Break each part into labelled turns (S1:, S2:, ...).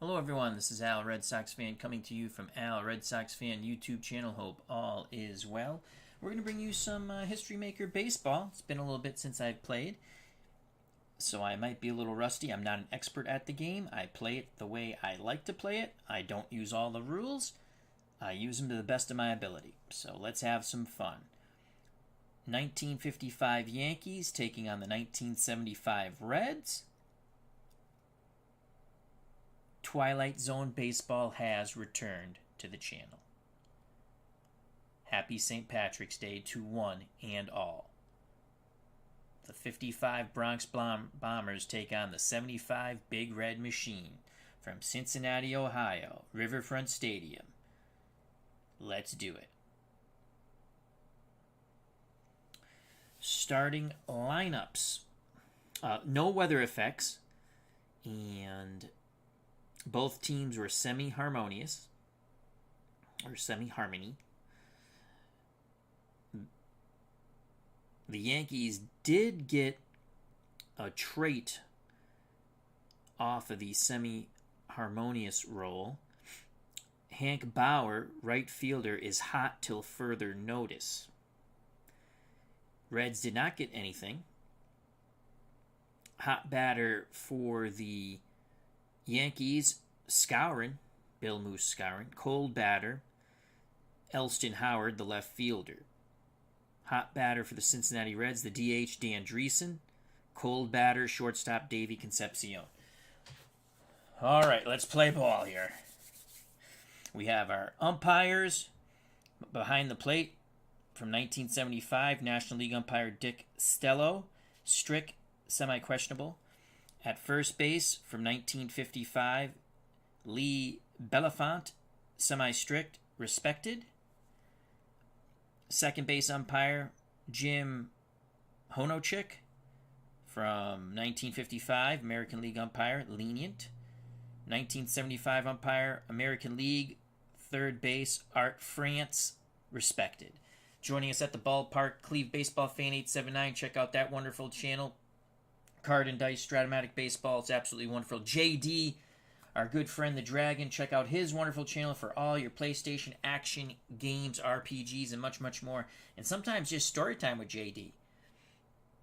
S1: Hello everyone, this is Al, Red Sox fan, coming to you from Al, Red Sox fan YouTube channel. Hope all is well. We're going to bring you some History Maker baseball. It's been a little bit since I've played, so I might be a little rusty. I'm not an expert at the game. I play it the way I like to play it. I don't use all the rules. I use them to the best of my ability. So let's have some fun. 1955 Yankees taking on the 1975 Reds. Twilight Zone Baseball has returned to the channel. Happy St. Patrick's Day to one and all. The 55 Bronx Bombers take on the 75 Big Red Machine from Cincinnati, Ohio, Riverfront Stadium. Let's do it. Starting lineups. No weather effects, and both teams were semi-harmonious, or semi-harmony. The Yankees did get a trait off of the semi-harmonious role. Hank Bauer, right fielder, is hot till further notice. Reds did not get anything. Hot batter for the Yankees, Skowron, Bill Moose Skowron. Cold batter, Elston Howard, the left fielder. Hot batter for the Cincinnati Reds, the DH, Dan Dreesen. Cold batter, shortstop, Davey Concepcion. All right, let's play ball here. We have our umpires behind the plate from 1975, National League umpire Dick Stello. Strick, semi-questionable. At first base from 1955, Lee Belafont, semi-strict, respected. Second base umpire, Jim Honochik from 1955, American League umpire, lenient. 1975 umpire, American League, third base, Art France, respected. Joining us at the ballpark, Cleve Baseball Fan 879. Check out that wonderful channel. Card and Dice, Stratomatic Baseball. It's absolutely wonderful. JD, our good friend the Dragon. Check out his wonderful channel for all your PlayStation action games, RPGs, and much, much more. And sometimes just story time with JD.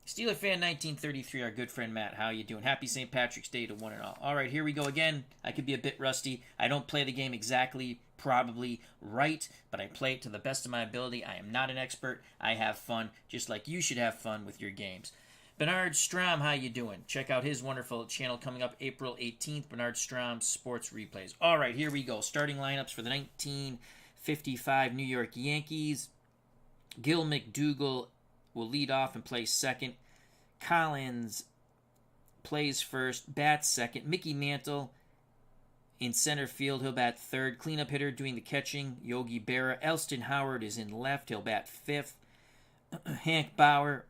S1: Steeler Fan 1933, our good friend Matt. How you doing? Happy St. Patrick's Day to one and all. All right, here we go again. I could be a bit rusty. I don't play the game exactly, probably right, but I play it to the best of my ability. I am not an expert. I have fun, just like you should have fun with your games. Bernard Strom, how you doing? Check out his wonderful channel coming up April 18th, Bernard Strom Sports Replays. All right, here we go. Starting lineups for the 1955 New York Yankees. Gil McDougall will lead off and play second. Collins plays first, bats second. Mickey Mantle in center field, he'll bat third. Cleanup hitter doing the catching, Yogi Berra. Elston Howard is in left, he'll bat fifth. Hank Bauer,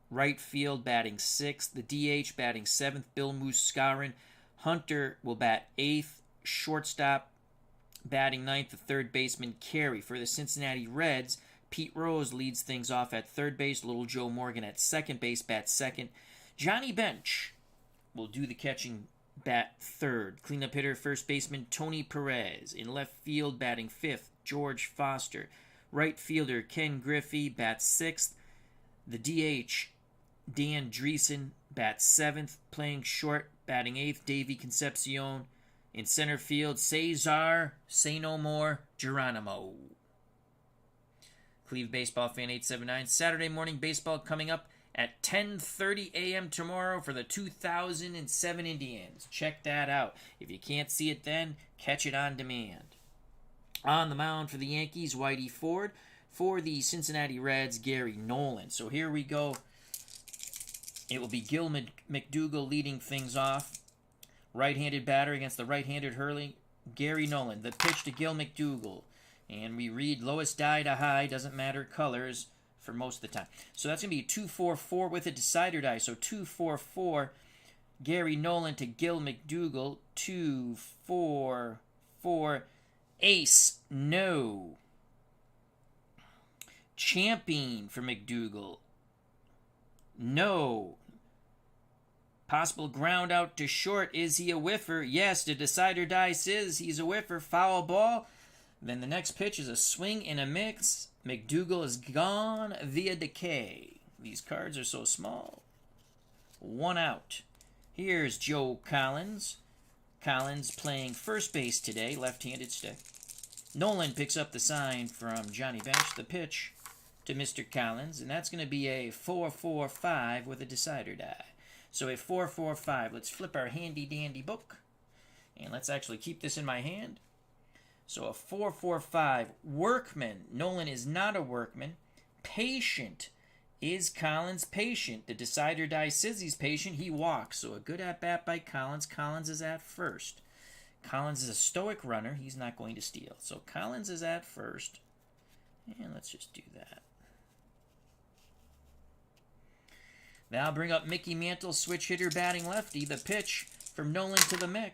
S1: right field, batting sixth. The DH batting seventh, Bill Moose Skowron. Hunter will bat eighth. Shortstop batting ninth, the third baseman, Carey. For the Cincinnati Reds, Pete Rose leads things off at third base. Little Joe Morgan at second base, bats second. Johnny Bench will do the catching, bat third. Cleanup hitter, first baseman, Tony Perez. In left field, batting fifth, George Foster. Right fielder, Ken Griffey, bats sixth. The DH, Dan Dreesen, bats seventh. Playing short, batting eighth, Davey Concepcion. In center field, Cesar, say no more, Geronimo. Cleve Baseball Fan 879. Saturday morning baseball coming up at 10:30 a.m. tomorrow for the 2007 Indians. Check that out. If you can't see it then, catch it on demand. On the mound for the Yankees, Whitey Ford. For the Cincinnati Reds, Gary Nolan. So here we go. It will be Gil McDougall leading things off. Right-handed batter against the right-handed hurling, Gary Nolan. The pitch to Gil McDougall. And we read lowest die to high, doesn't matter colors for most of the time. So that's going to be 2-4-4 with a decider die. So 2-4-4, Gary Nolan to Gil McDougall. 2-4-4, ace, no. Champion for McDougall. No. Possible ground out to short. Is he a whiffer? Yes, the decider die says he's a whiffer. Foul ball. Then the next pitch is a swing and a mix. McDougal is gone via decay. These cards are so small. 1 out. Here's Joe Collins. Collins playing first base today, left-handed stick. Nolan picks up the sign from Johnny Bench, the pitch to Mr. Collins, and that's going to be a 4-4-5 with a decider die. So a 4-4-5. Let's flip our handy-dandy book, and let's actually keep this in my hand. So a 4-4-5. Workman. Nolan is not a workman. Patient. Is Collins patient? The decider die says he's patient. He walks. So a good at-bat by Collins. Collins is at first. Collins is a stoic runner. He's not going to steal. So Collins is at first. And let's just do that. Now I'll bring up Mickey Mantle, switch hitter, batting lefty. The pitch from Nolan to the Mick.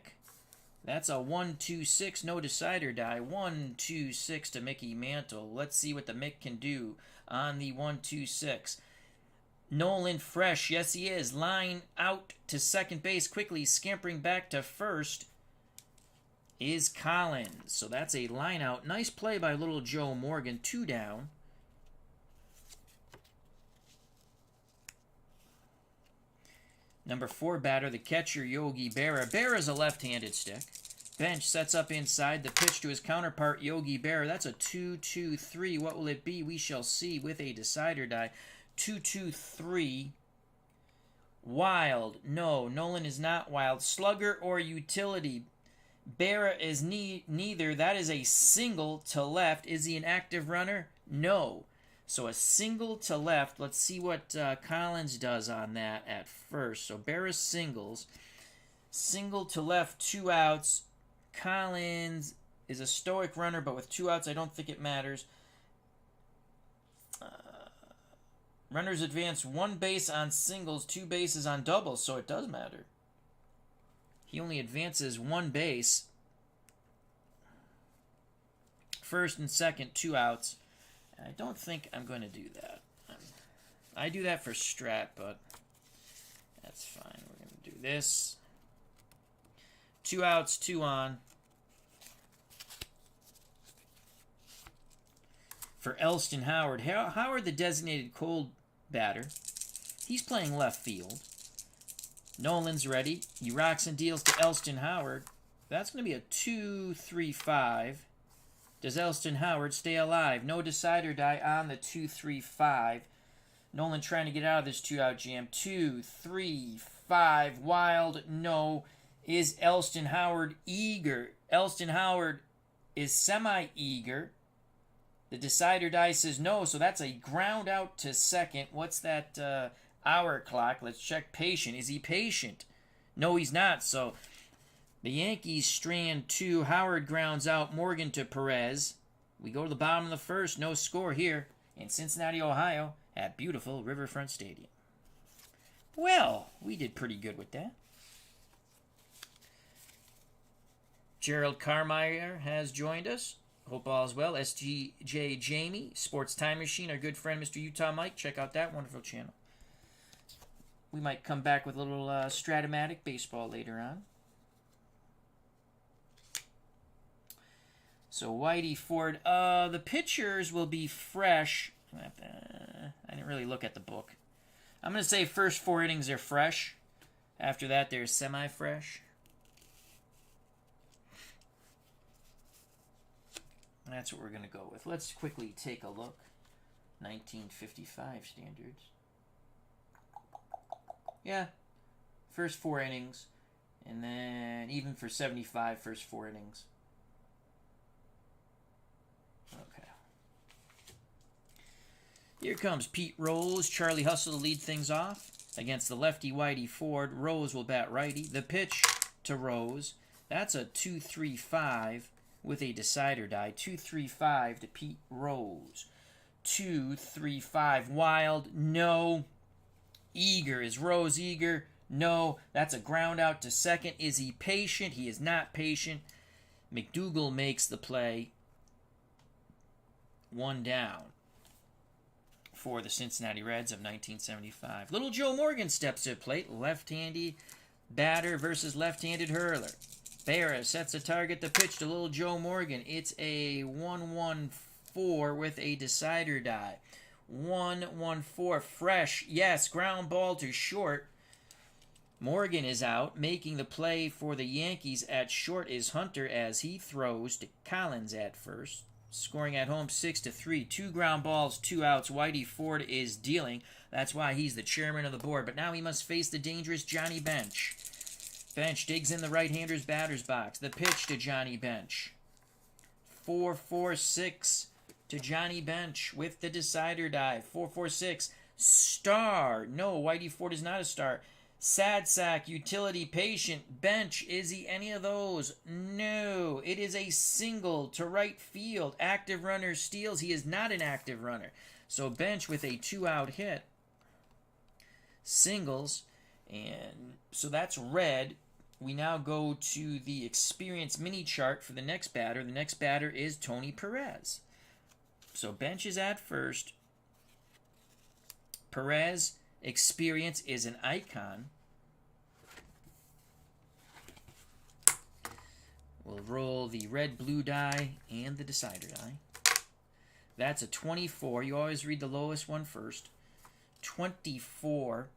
S1: That's a 1-2-6, no decider die. 1-2-6 to Mickey Mantle. Let's see what the Mick can do on the 1-2-6. Nolan fresh, yes he is. Line out to second base quickly, scampering back to first is Collins. So that's a line out. Nice play by little Joe Morgan. 2 down. Number 4 batter, the catcher, Yogi Berra. Berra's a left-handed stick. Bench sets up inside. The pitch to his counterpart, Yogi Berra. That's a 2-2-3. What will it be? We shall see with a decider die. 2-2-3. Wild. No, Nolan is not wild. Slugger or utility. Berra is neither. That is a single to left. Is he an active runner? No. So a single to left. Let's see what Collins does on that at first. So Berra singles. Single to left, 2 outs. Collins is a stoic runner, but with 2 outs, I don't think it matters. Runners advance 1 base on singles, 2 bases on doubles, so it does matter. He only advances 1 base. First and second, 2 outs. I don't think I'm going to do that. I do that for strat, but that's fine. We're going to do this. 2 outs, 2 on. For Elston Howard. Howard, the designated cold batter. He's playing left field. Nolan's ready. He rocks and deals to Elston Howard. That's going to be a 2-3-5. Does Elston Howard stay alive? No decider die on the 2-3-5. Nolan trying to get out of this 2-out jam. 2-3-5. Wild. No. Is Elston Howard eager? Elston Howard is semi-eager. The decider die says no, so that's a ground out to second. What's that hour clock? Let's check patient. Is he patient? No, he's not. So the Yankees strand 2. Howard grounds out. Morgan to Perez. We go to the bottom of the first. No score here in Cincinnati, Ohio at beautiful Riverfront Stadium. Well, we did pretty good with that. Gerald Carmeyer has joined us. Hope all is well. SGJ Jamie, Sports Time Machine, our good friend Mr. Utah Mike. Check out that wonderful channel. We might come back with a little Stratomatic baseball later on. So Whitey Ford. The pitchers will be fresh. I didn't really look at the book. I'm going to say first 4 innings are fresh. After that, they're semi-fresh. That's what we're going to go with. Let's quickly take a look. 1955 standards. Yeah. First 4 innings. And then even for 75, first 4 innings. Okay. Here comes Pete Rose. Charlie Hustle to lead things off against the lefty Whitey Ford. Rose will bat righty. The pitch to Rose. That's a 2-3-5. With a decider die. 2-3-5 to Pete Rose. 2-3-5. Wild. No. Eager. Is Rose eager? No. That's a ground out to second. Is he patient? He is not patient. McDougal makes the play. 1 down. for the Cincinnati Reds of 1975. Little Joe Morgan steps to the plate. Left-handed batter versus left-handed hurler. Berra sets a target to pitch to Little Joe Morgan. It's a 1-1-4 with a decider die. 1-1-4 fresh. Yes, ground ball to short. Morgan is out. Making the play for the Yankees at short is Hunter as he throws to Collins at first. Scoring at home 6-3. 2 ground balls, 2 outs. Whitey Ford is dealing. That's why he's the chairman of the board. But now he must face the dangerous Johnny Bench. Bench digs in the right-hander's batter's box. The pitch to Johnny Bench. 4-4-6 to Johnny Bench with the decider dive. 4-4-6. Star. No, Whitey Ford is not a star. Sad sack, utility, patient, Bench. Is he any of those? No. It is a single to right field. Active runner steals. He is not an active runner. So Bench with a 2-out hit. Singles. And so that's red. We now go to the experience mini chart for the next batter. The next batter is Tony Perez. So Bench is at first. Perez, experience, is an icon. We'll roll the red-blue die and the decider die. That's a 24. You always read the lowest one first. 24.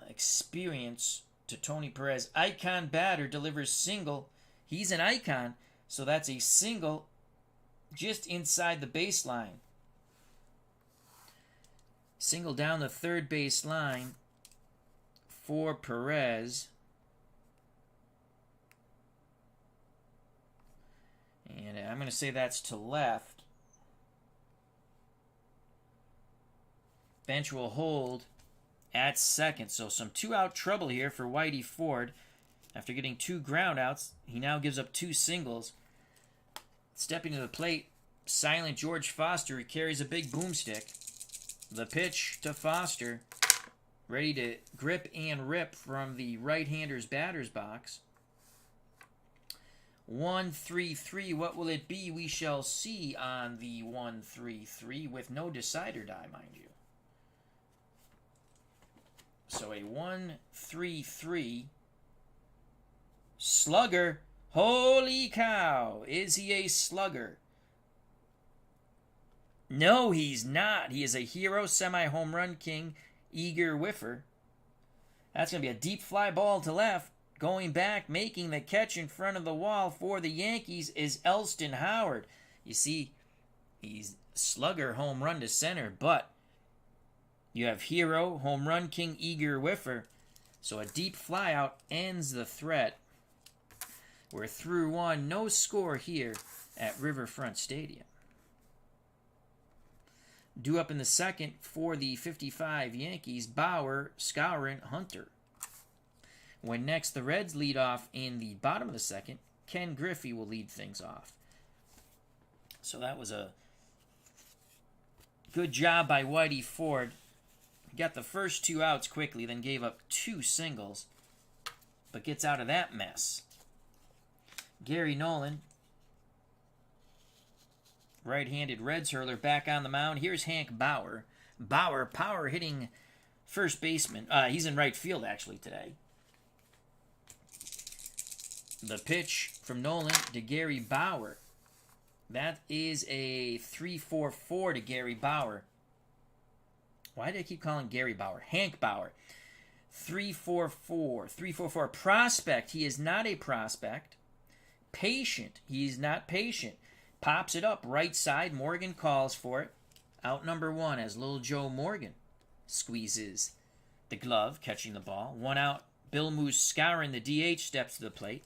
S1: Experience to Tony Perez. Icon batter delivers single. He's an icon, so that's a single just inside the baseline. Single down the third base line for Perez. And I'm going to say that's to left. Bench will hold at second. So some 2-out trouble here for Whitey Ford. After getting 2 ground outs, he now gives up 2 singles. Stepping to the plate, silent George Foster, who carries a big boomstick. The pitch to Foster, ready to grip and rip from the right-hander's batter's box. 1-3-3, what will it be? We shall see on the 1-3-3 with no decider die, mind you. So a 1-3-3 slugger. Holy cow! Is he a slugger? No, he's not. He is a hero, semi-home run king, eager whiffer. That's going to be a deep fly ball to left. Going back, making the catch in front of the wall for the Yankees is Elston Howard. You see, he's slugger, home run to center, but you have hero, home run king, eager whiffer. So a deep fly out ends the threat. We're through 1. No score here at Riverfront Stadium. Due up in the second for the 55 Yankees, Bauer, Skowron, Hunter. When next the Reds lead off in the bottom of the second, Ken Griffey will lead things off. So that was a good job by Whitey Ford. Got the first 2 outs quickly, then gave up 2 singles, but gets out of that mess. Gary Nolan, right-handed Reds hurler, back on the mound. Here's Hank Bauer. Bauer, power hitting first baseman. He's in right field actually today. The pitch from Nolan to Gary Bauer. That is a 3-4-4 to Gary Bauer. Why do I keep calling Gary Bauer? Hank Bauer. 3-4-4. 3-4-4. Prospect. He is not a prospect. Patient. He is not patient. Pops it up right side. Morgan calls for it. Out number 1 as little Joe Morgan squeezes the glove, catching the ball. 1 out. Bill Moose Skowron, the DH, steps to the plate.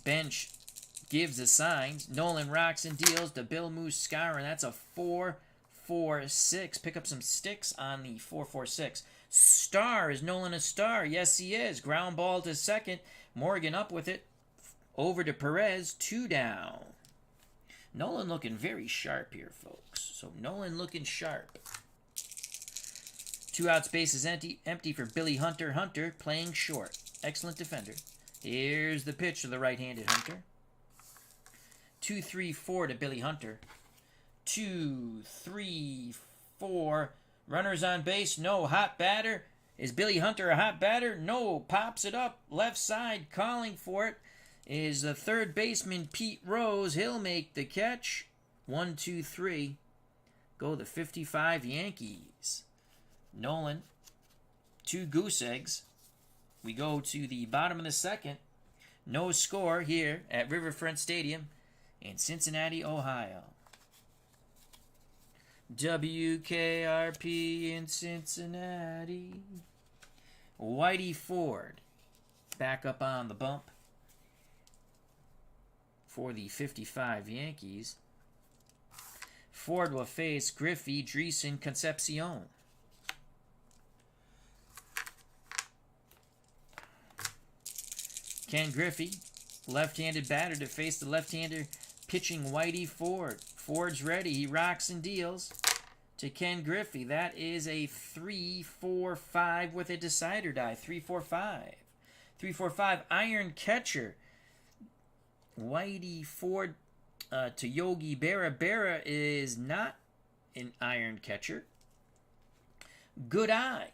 S1: Bench gives the signs. Nolan rocks and deals to Bill Moose Skowron. That's a 4-4-6. Pick up some sticks on the 4-4-6. Star. Is Nolan a star? Yes, he is. Ground ball to second. Morgan up with it. Over to Perez. 2 down. Nolan looking very sharp here, folks. So Nolan looking sharp. 2 outs, base is empty for Billy Hunter. Hunter playing short. Excellent defender. Here's the pitch to the right-handed Hunter. 2-3-4 to Billy Hunter. 2, 3, 4. Runners on base. No. Hot batter. Is Billy Hunter a hot batter? No. Pops it up. Left side. Calling for it is the third baseman, Pete Rose. He'll make the catch. 1, 2, 3. Go the 55 Yankees. Nolan. 2 goose eggs. We go to the bottom of the second. No score here at Riverfront Stadium in Cincinnati, Ohio. WKRP in Cincinnati. Whitey Ford back up on the bump for the 55 Yankees. Ford will face Griffey, Dreesen, Concepcion. Ken Griffey, left-handed batter to face the left-hander pitching Whitey Ford. Ford's ready. He rocks and deals to Ken Griffey. That is a 3-4-5 with a decider die. 3-4-5. 3-4-5. Iron catcher. Whitey Ford to Yogi Berra. Berra is not an iron catcher. Good eye.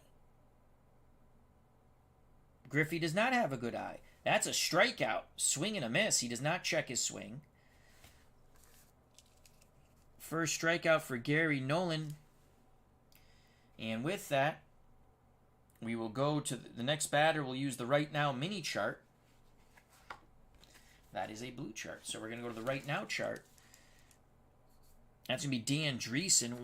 S1: Griffey does not have a good eye. That's a strikeout. Swing and a miss. He does not check his swing. First strikeout for Gary Nolan. And with that, we will go to the next batter. We'll use the Right Now mini chart. That is a blue chart. So we're going to go to the Right Now chart. That's going to be Dan Dreesen.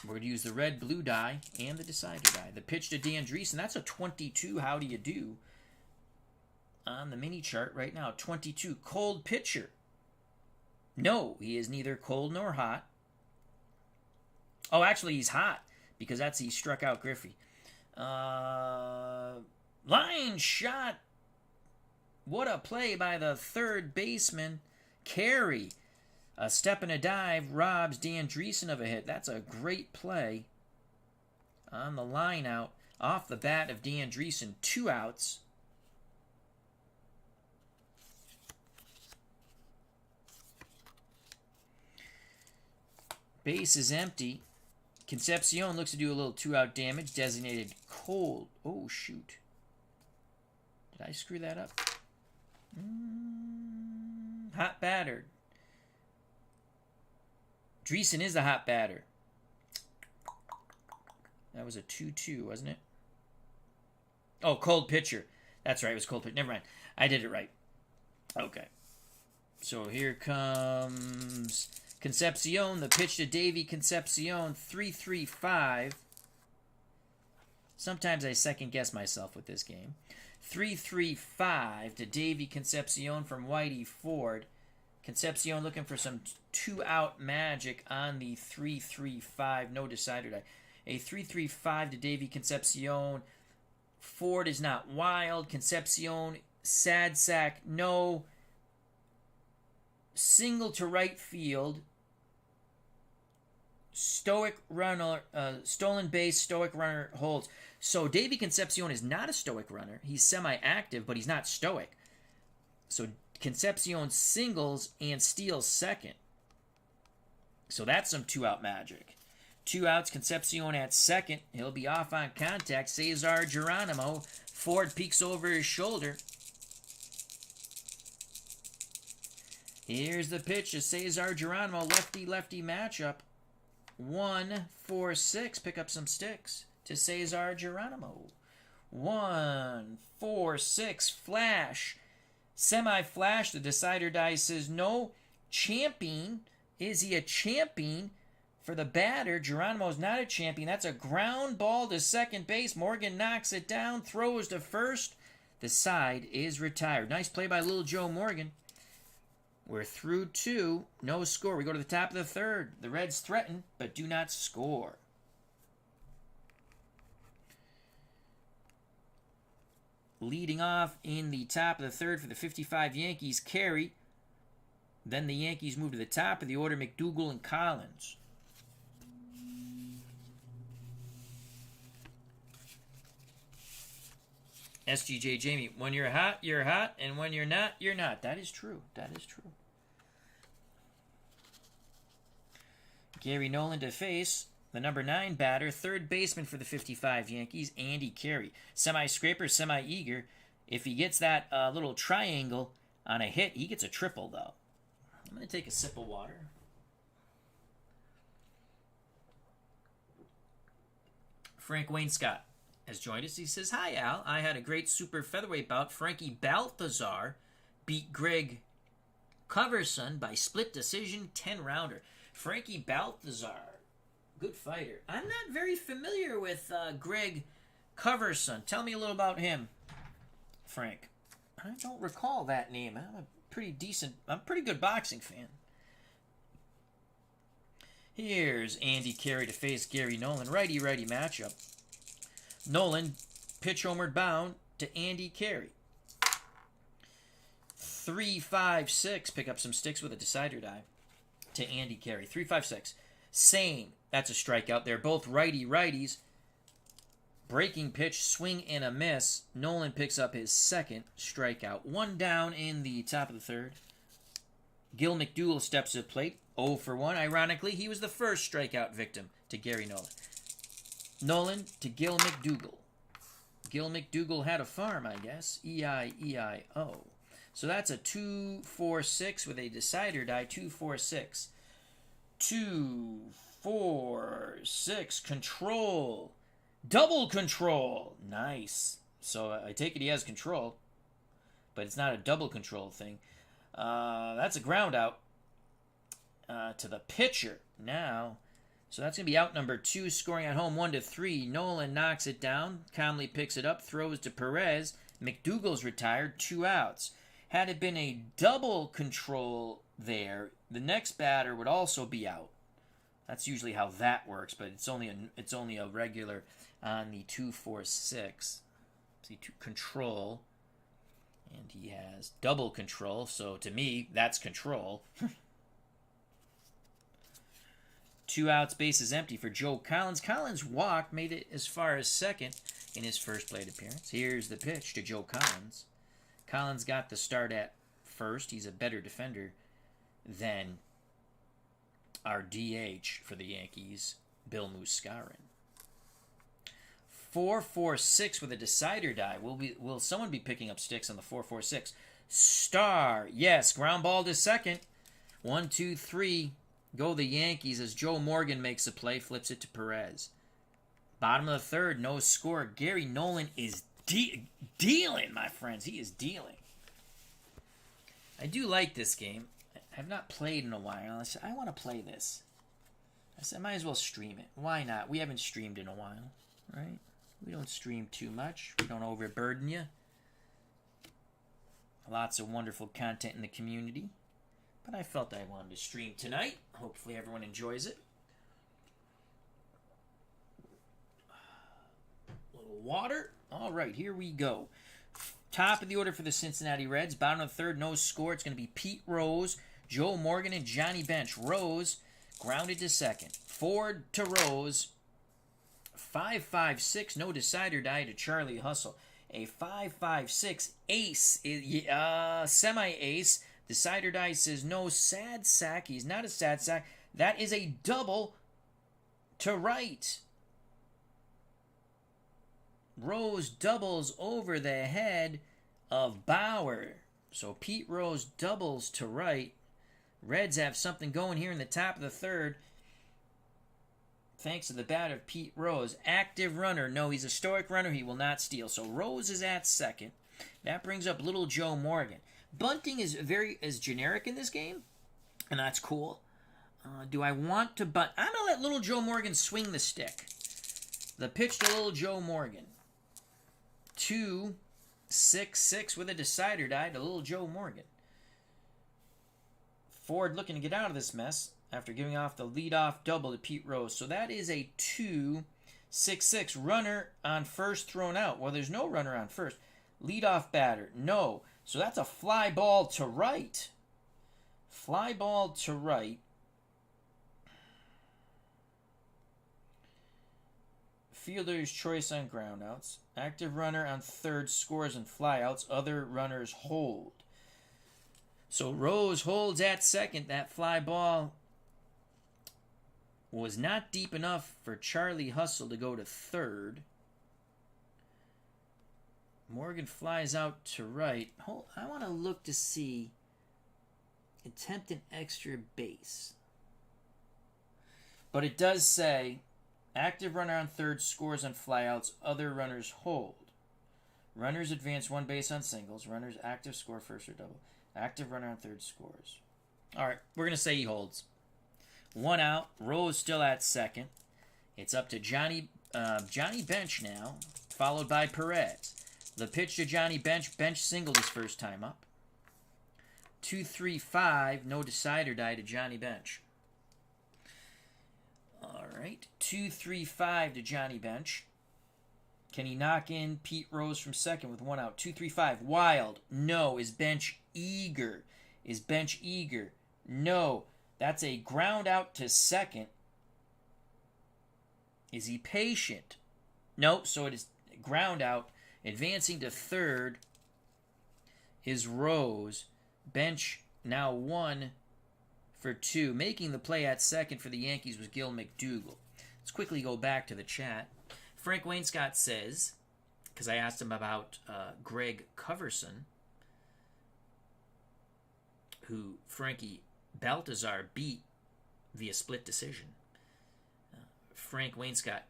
S1: We're going to use the red, blue die and the decider die. The pitch to Dan Dreesen, that's a 22. How do you do? On the mini chart right now, 22. Cold pitcher. No, he is neither cold nor hot. Oh, actually, he's hot because he struck out Griffey. Line shot. What a play by the third baseman, Carey. A step and a dive robs Dan Dreesen of a hit. That's a great play on the line out off the bat of Dan Dreesen. 2 outs. Base is empty. Concepcion looks to do a little 2-out damage. Designated cold. Oh, shoot. Did I screw that up? Hot batter. Dreesen is the hot batter. That was a 2-2, wasn't it? Oh, cold pitcher. That's right, it was cold pitcher. Never mind. I did it right. Okay. So here comes Concepcion, the pitch to Davy Concepcion, 3-3-5. Sometimes I second-guess myself with this game. 3-3-5 to Davy Concepcion from Whitey Ford. Concepcion looking for some 2-out magic on the 3-3-5. No decider die. A 3-3-5 to Davy Concepcion. Ford is not wild. Concepcion, sad sack, no. Single to right field. Stoic runner, stolen base, stoic runner holds. So Davy Concepcion is not a stoic runner. He's semi-active, but he's not stoic. So Concepcion singles and steals second. So that's some 2-out magic. 2 outs, Concepcion at second. He'll be off on contact. Cesar Geronimo. Ford peeks over his shoulder. Here's the pitch to Cesar Geronimo. Lefty-lefty matchup. 1-4-6. Pick up some sticks to Cesar Geronimo. 1-4-6. Flash. Semi-flash. The decider die says no. Champion. Is he a champion? For the batter, Geronimo's not a champion. That's a ground ball to second base. Morgan knocks it down. Throws to first. The side is retired. Nice play by Little Joe Morgan. We're through 2. No score. We go to the top of the third. The Reds threaten, but do not score. Leading off in the top of the third for the 55 Yankees, Carey. Then the Yankees move to the top of the order, McDougal and Collins. SGJ Jamie, when you're hot, and when you're not, you're not. That is true. That is true. Gary Nolan to face the number 9 batter, third baseman for the 55 Yankees, Andy Carey. Semi-scraper, semi-eager. If he gets that little triangle on a hit, he gets a triple, though. I'm going to take a sip of water. Frank Wainscott has joined us. He says, "Hi, Al. I had a great super featherweight bout. Frankie Balthazar beat Greg Coverson by split decision 10-rounder. Frankie Balthazar, good fighter. I'm not very familiar with Greg Coverson. Tell me a little about him, Frank. I don't recall that name. I'm a pretty good boxing fan." Here's Andy Carey to face Gary Nolan. Righty-righty matchup. Nolan, pitch homeward bound to Andy Carey. 3-5-6. Pick up some sticks with a decider die to Andy Carey. 3-5-6. Same. That's a strikeout. They're both righty-righties. Breaking pitch, swing and a miss. Nolan picks up his second strikeout. One down in the top of the third. Gil McDougall steps to the plate. 0 for 1. Ironically, he was the first strikeout victim to Gary Nolan. Nolan to Gil McDougall. Gil McDougall had a farm, I guess. E-I-E-I-O. So that's a 2-4-6 with a decider die. 2-4-6. 2-4-6. Control. Double control. Nice. So I take it he has control. But it's not a double control thing. That's a ground out to the pitcher now. So that's going to be out number 2, scoring at home 1-3. Nolan knocks it down, calmly picks it up, throws to Perez. McDougall's retired, 2 outs. Had it been a double control there, the next batter would also be out. That's usually how that works, but it's only a regular on the 2-4-6. See, control. And he has double control, so to me, that's control. 2 outs, bases empty for Joe Collins. Collins walked, made it as far as second in his first plate appearance. Here's the pitch to Joe Collins. Collins got the start at first. He's a better defender than our DH for the Yankees, Bill Muscarin. 4-4-6 with a decider die. Will someone be picking up sticks on the 4-4-6? Star, yes, ground ball to second. 1-2-3. Go the Yankees as Joe Morgan makes a play, flips it to Perez. Bottom of the third, no score. Gary Nolan is dealing, my friends. He is dealing. I do like this game. I've not played in a while. I said, I want to play this. I said, I might as well stream it. Why not? We haven't streamed in a while, right? We don't stream too much. We don't overburden you. Lots of wonderful content in the community. But I felt I wanted to stream tonight. Hopefully everyone enjoys it. A little water. All right, here we go. Top of the order for the Cincinnati Reds. Bottom of the third, no score. It's going to be Pete Rose, Joe Morgan, and Johnny Bench. Rose grounded to second. Ford to Rose. 5-5-6, no decider die to Charlie Hustle. A 5-5-6 ace, semi-ace. Decider die says no. Sad sack. He's not a sad sack. That is a double to right. Rose doubles over the head of Bauer. So Pete Rose doubles to right. Reds have something going here in the top of the third. Thanks to the bat of Pete Rose. Active runner. No, he's a stoic runner. He will not steal. So Rose is at second. That brings up little Joe Morgan. Bunting is generic in this game, and that's cool. Do I want to bunt? I'm going to let little Joe Morgan swing the stick. The pitch to little Joe Morgan. 2-6-6 with a decider die to little Joe Morgan. Ford looking to get out of this mess after giving off the leadoff double to Pete Rose. So that is a 2-6-6. Runner on first thrown out. Well, there's no runner on first. Leadoff batter. No. So that's a fly ball to right. Fly ball to right. Fielder's choice on groundouts. Active runner on third scores and flyouts. Other runners hold. So Rose holds at second. That fly ball was not deep enough for Charlie Hustle to go to third. Morgan flies out to right. I want to look to see. Attempt an extra base. But it does say, active runner on third scores on flyouts. Other runners hold. Runners advance one base on singles. Runners active score first or double. Active runner on third scores. All right, we're going to say he holds. One out. Rose still at second. It's up to Johnny Bench now, followed by Perez. The pitch to Johnny Bench. Bench singled his first time up. 2-3-5. No decider die to Johnny Bench. All right. 2-3-5 to Johnny Bench. Can he knock in Pete Rose from second with one out? 2-3-5. Wild. No. Is Bench eager? Is Bench eager? No. That's a ground out to second. Is he patient? Nope. So it is ground out. Advancing to third is Rose. Bench now 1 for 2. Making the play at second for the Yankees was Gil McDougall. Let's quickly go back to the chat. Frank Wainscott says, because I asked him about Greg Coverson, who Frankie Baltazar beat via split decision. Frank Wainscott,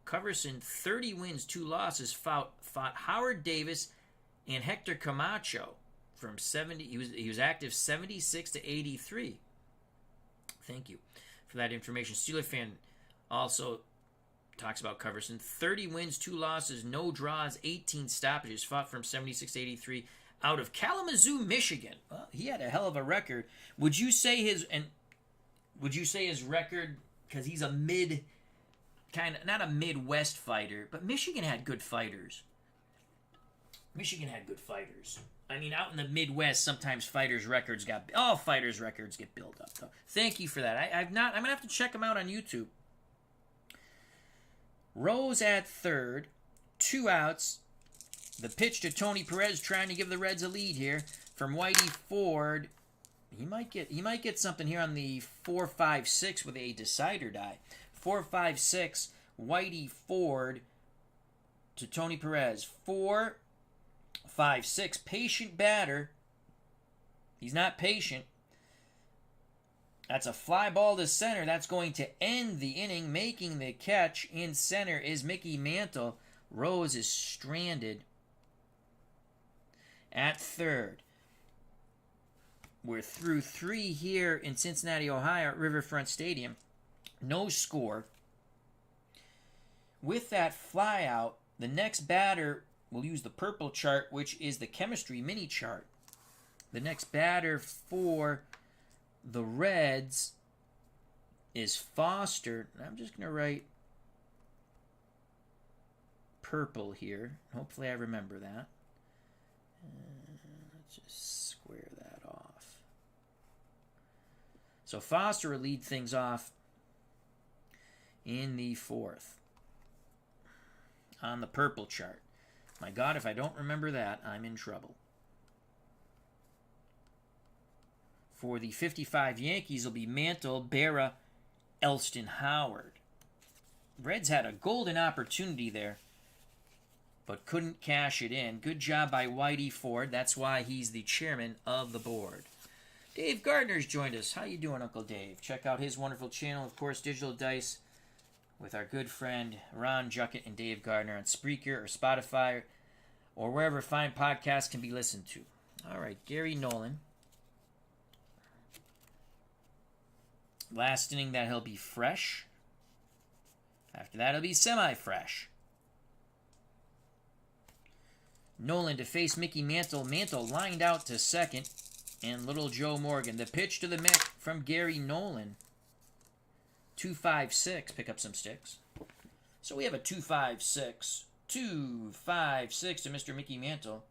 S1: Coverson, 30 wins, 2 losses, fought Howard Davis and Hector Camacho from 70. He was active 76 to 83. Thank you for that information. Steeler fan also talks about Coverson. 30 wins, 2 losses, no draws, 18 stoppages, fought from 76 to 83 out of Kalamazoo, Michigan. Well, he had a hell of a record. Would you say his record, because he's a not a Midwest fighter, but Michigan had good fighters. I mean, out in the Midwest, sometimes fighters' records get built up. So thank you for that. I'm gonna have to check them out on YouTube. Rose at third, 2 outs. The pitch to Tony Perez, trying to give the Reds a lead here from Whitey Ford. He might get something here on the 4-5-6 with a decider die. 4-5-6, Whitey Ford to Tony Perez. 4-5-6, patient batter. He's not patient. That's a fly ball to center. That's going to end the inning. Making the catch in center is Mickey Mantle. Rose is stranded at third. We're through 3 here in Cincinnati, Ohio at Riverfront Stadium. No score. With that fly out, the next batter will use the purple chart, which is the chemistry mini chart. The next batter for the Reds is Foster. I'm just going to write purple here. Hopefully I remember that. Let's just square that off. So Foster will lead things off in the 4th on the purple chart. My God, if I don't remember that, I'm in trouble. For the 55 Yankees will be Mantle, Berra, Elston, Howard. Reds had a golden opportunity there, but couldn't cash it in. Good job by Whitey Ford. That's why he's the chairman of the board. Dave Gardner's joined us. How you doing, Uncle Dave? Check out his wonderful channel, of course, Digital Dice, with our good friend Ron Juckett and Dave Gardner on Spreaker or Spotify or wherever fine podcasts can be listened to. All right, Gary Nolan. Last inning that he'll be fresh. After that, he'll be semi-fresh. Nolan to face Mickey Mantle. Mantle lined out to second. And little Joe Morgan. The pitch to the Mick from Gary Nolan. 2-5-6. Pick up some sticks. So we have a 2-5-6. 2-5-6 to Mr. Mickey Mantle.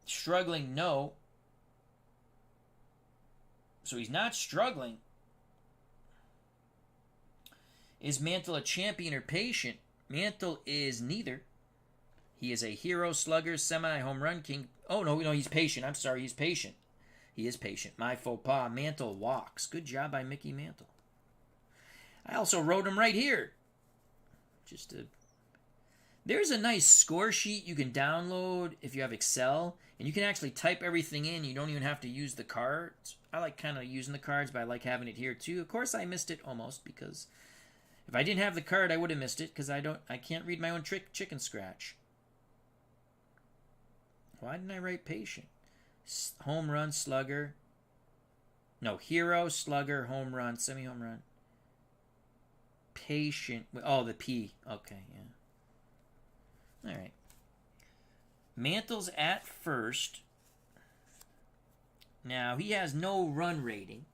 S1: Struggling, no. So he's not struggling. Is Mantle a champion or patient? Mantle is neither. He is a hero, slugger, semi-home run king. Oh, no, he's patient. I'm sorry, he's patient. He is patient. My faux pas. Mantle walks. Good job by Mickey Mantle. I also wrote them right here. There's a nice score sheet you can download if you have Excel, and you can actually type everything in. You don't even have to use the cards. I like kind of using the cards, but I like having it here too. Of course, I missed it almost because if I didn't have the card, I would have missed it because I can't read my own chicken scratch. Why didn't I write patient? Home run, slugger. No, hero, slugger, home run, semi-home run. Patient. Oh, the P. Okay, yeah. All right. Mantle's at first. Now, he has no run rating.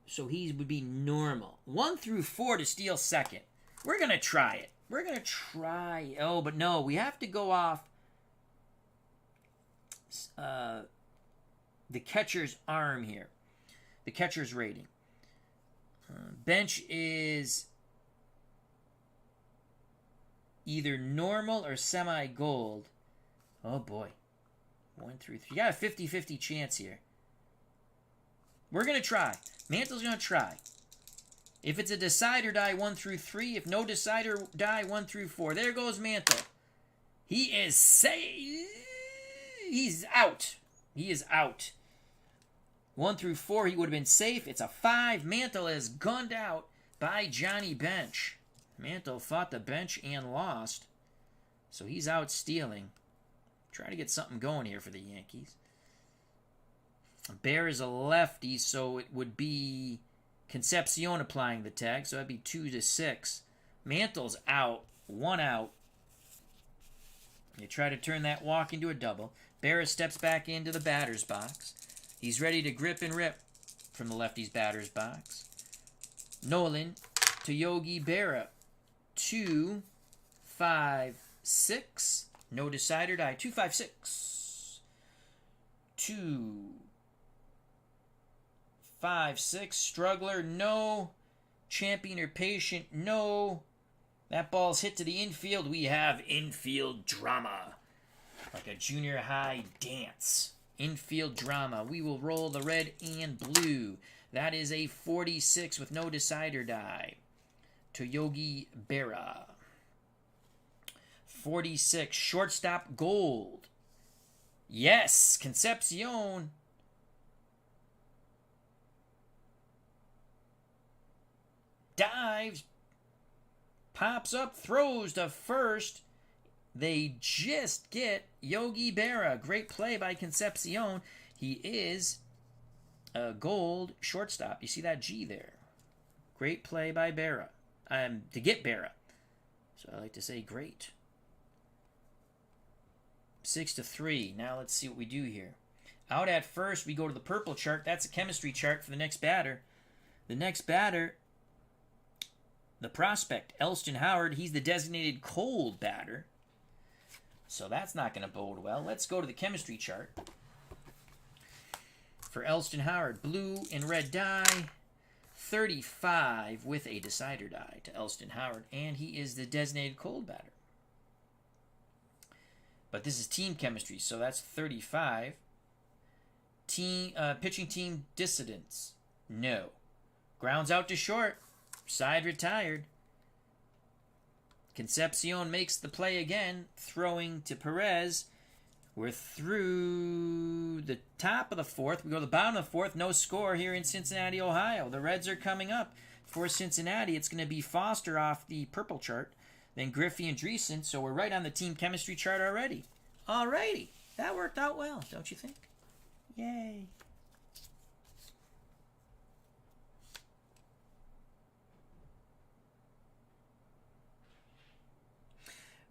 S1: So he would be normal. 1 through 4 to steal second. We're going to try it. We're going to try. Oh, but no. We have to go off the catcher's arm here. The catcher's rating. Bench is either normal or semi-gold. Oh, boy. 1 through 3. You got a 50-50 chance here. We're going to try. Mantle's going to try. If it's a decide or die 1 through 3. If no decide or die 1 through 4. There goes Mantle. He is he's out. He is out. 1 through 4, he would have been safe. It's a 5. Mantle is gunned out by Johnny Bench. Mantle fought the bench and lost. So he's out stealing. Try to get something going here for the Yankees. Bear is a lefty, so it would be Concepcion applying the tag. So that'd be 2 to 6. Mantle's out. 1 out. They try to turn that walk into a double. Berra steps back into the batter's box. He's ready to grip and rip from the lefty's batter's box. Nolan to Yogi Berra. 2, 5, 6. No decider die. 2, 5, 6. 2, 5, 6. Struggler, no. Champion or patient, no. That ball's hit to the infield. We have infield drama. Like a junior high dance. Infield drama. We will roll the red and blue. That is a 46 with no decider die. To Yogi Berra. 46. Shortstop gold. Yes. Concepcion. Dives. Pops up. Throws to first. They just get Yogi Berra. Great play by Concepcion. He is a gold shortstop. You see that G there. Great play by Berra. To get Berra. So I like to say great. 6 to 3. Now let's see what we do here. Out at first, we go to the purple chart. That's a chemistry chart for the next batter. The next batter, the prospect, Elston Howard. He's the designated cold batter. So that's not going to bode well. Let's go to the chemistry chart. For Elston Howard, blue and red die. 35 with a decider die to Elston Howard. And he is the designated cold batter. But this is team chemistry, so that's 35. Pitching team dissidents. No. Grounds out to short. Side retired. Concepcion makes the play again, throwing to Perez. We're through the top of the fourth. We go to the bottom of the fourth. No score here in Cincinnati, Ohio. The Reds are coming up. For Cincinnati, it's going to be Foster off the purple chart, then Griffey and Dreesen. So we're right on the team chemistry chart already. Alrighty. That worked out well, don't you think? Yay.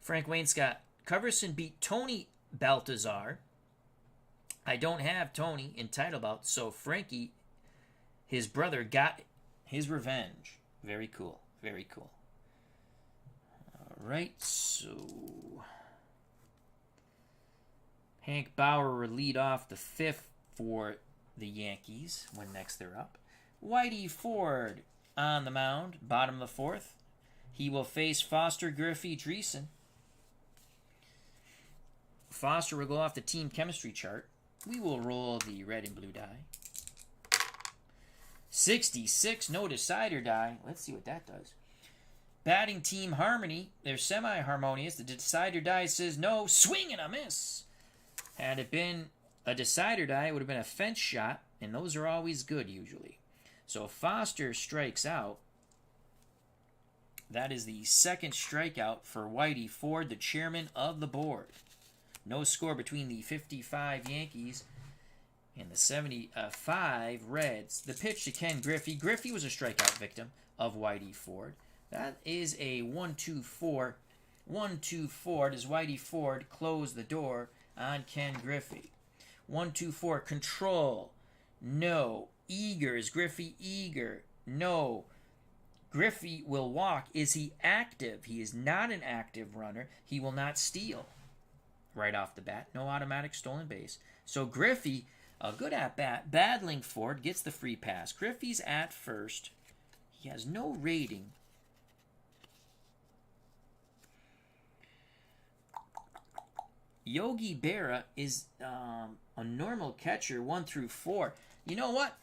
S1: Frank Wainscott. Coverson beat Tony Baltazar. I don't have Tony in title bout, so Frankie, his brother, got his revenge. Very cool. Very cool. All right, so Hank Bauer will lead off the fifth for the Yankees when next they're up. Whitey Ford on the mound, bottom of the fourth. He will face Foster, Griffey, Dreesen. Foster will go off the team chemistry chart. We will roll the red and blue die. 66, no decider die. Let's see what that does. Batting team harmony. They're semi-harmonious. The decider die says no. Swing and a miss. Had it been a decider die, it would have been a fence shot, and those are always good usually. So Foster strikes out. That is the second strikeout for Whitey Ford, the chairman of the board. No score between the 55 Yankees and the 75 Reds. The pitch to Ken Griffey. Griffey was a strikeout victim of Whitey Ford. That is a 1-2-4. 1-2-4. Does Whitey Ford close the door on Ken Griffey? 1-2-4. Control. No. Eager. Is Griffey eager? No. Griffey will walk. Is he active? He is not an active runner. He will not steal right off the bat. No automatic stolen base. So Griffey, a good at-bat, battling Ford, gets the free pass. Griffey's at first. He has no rating. Yogi Berra is a normal catcher, 1-4. You know what?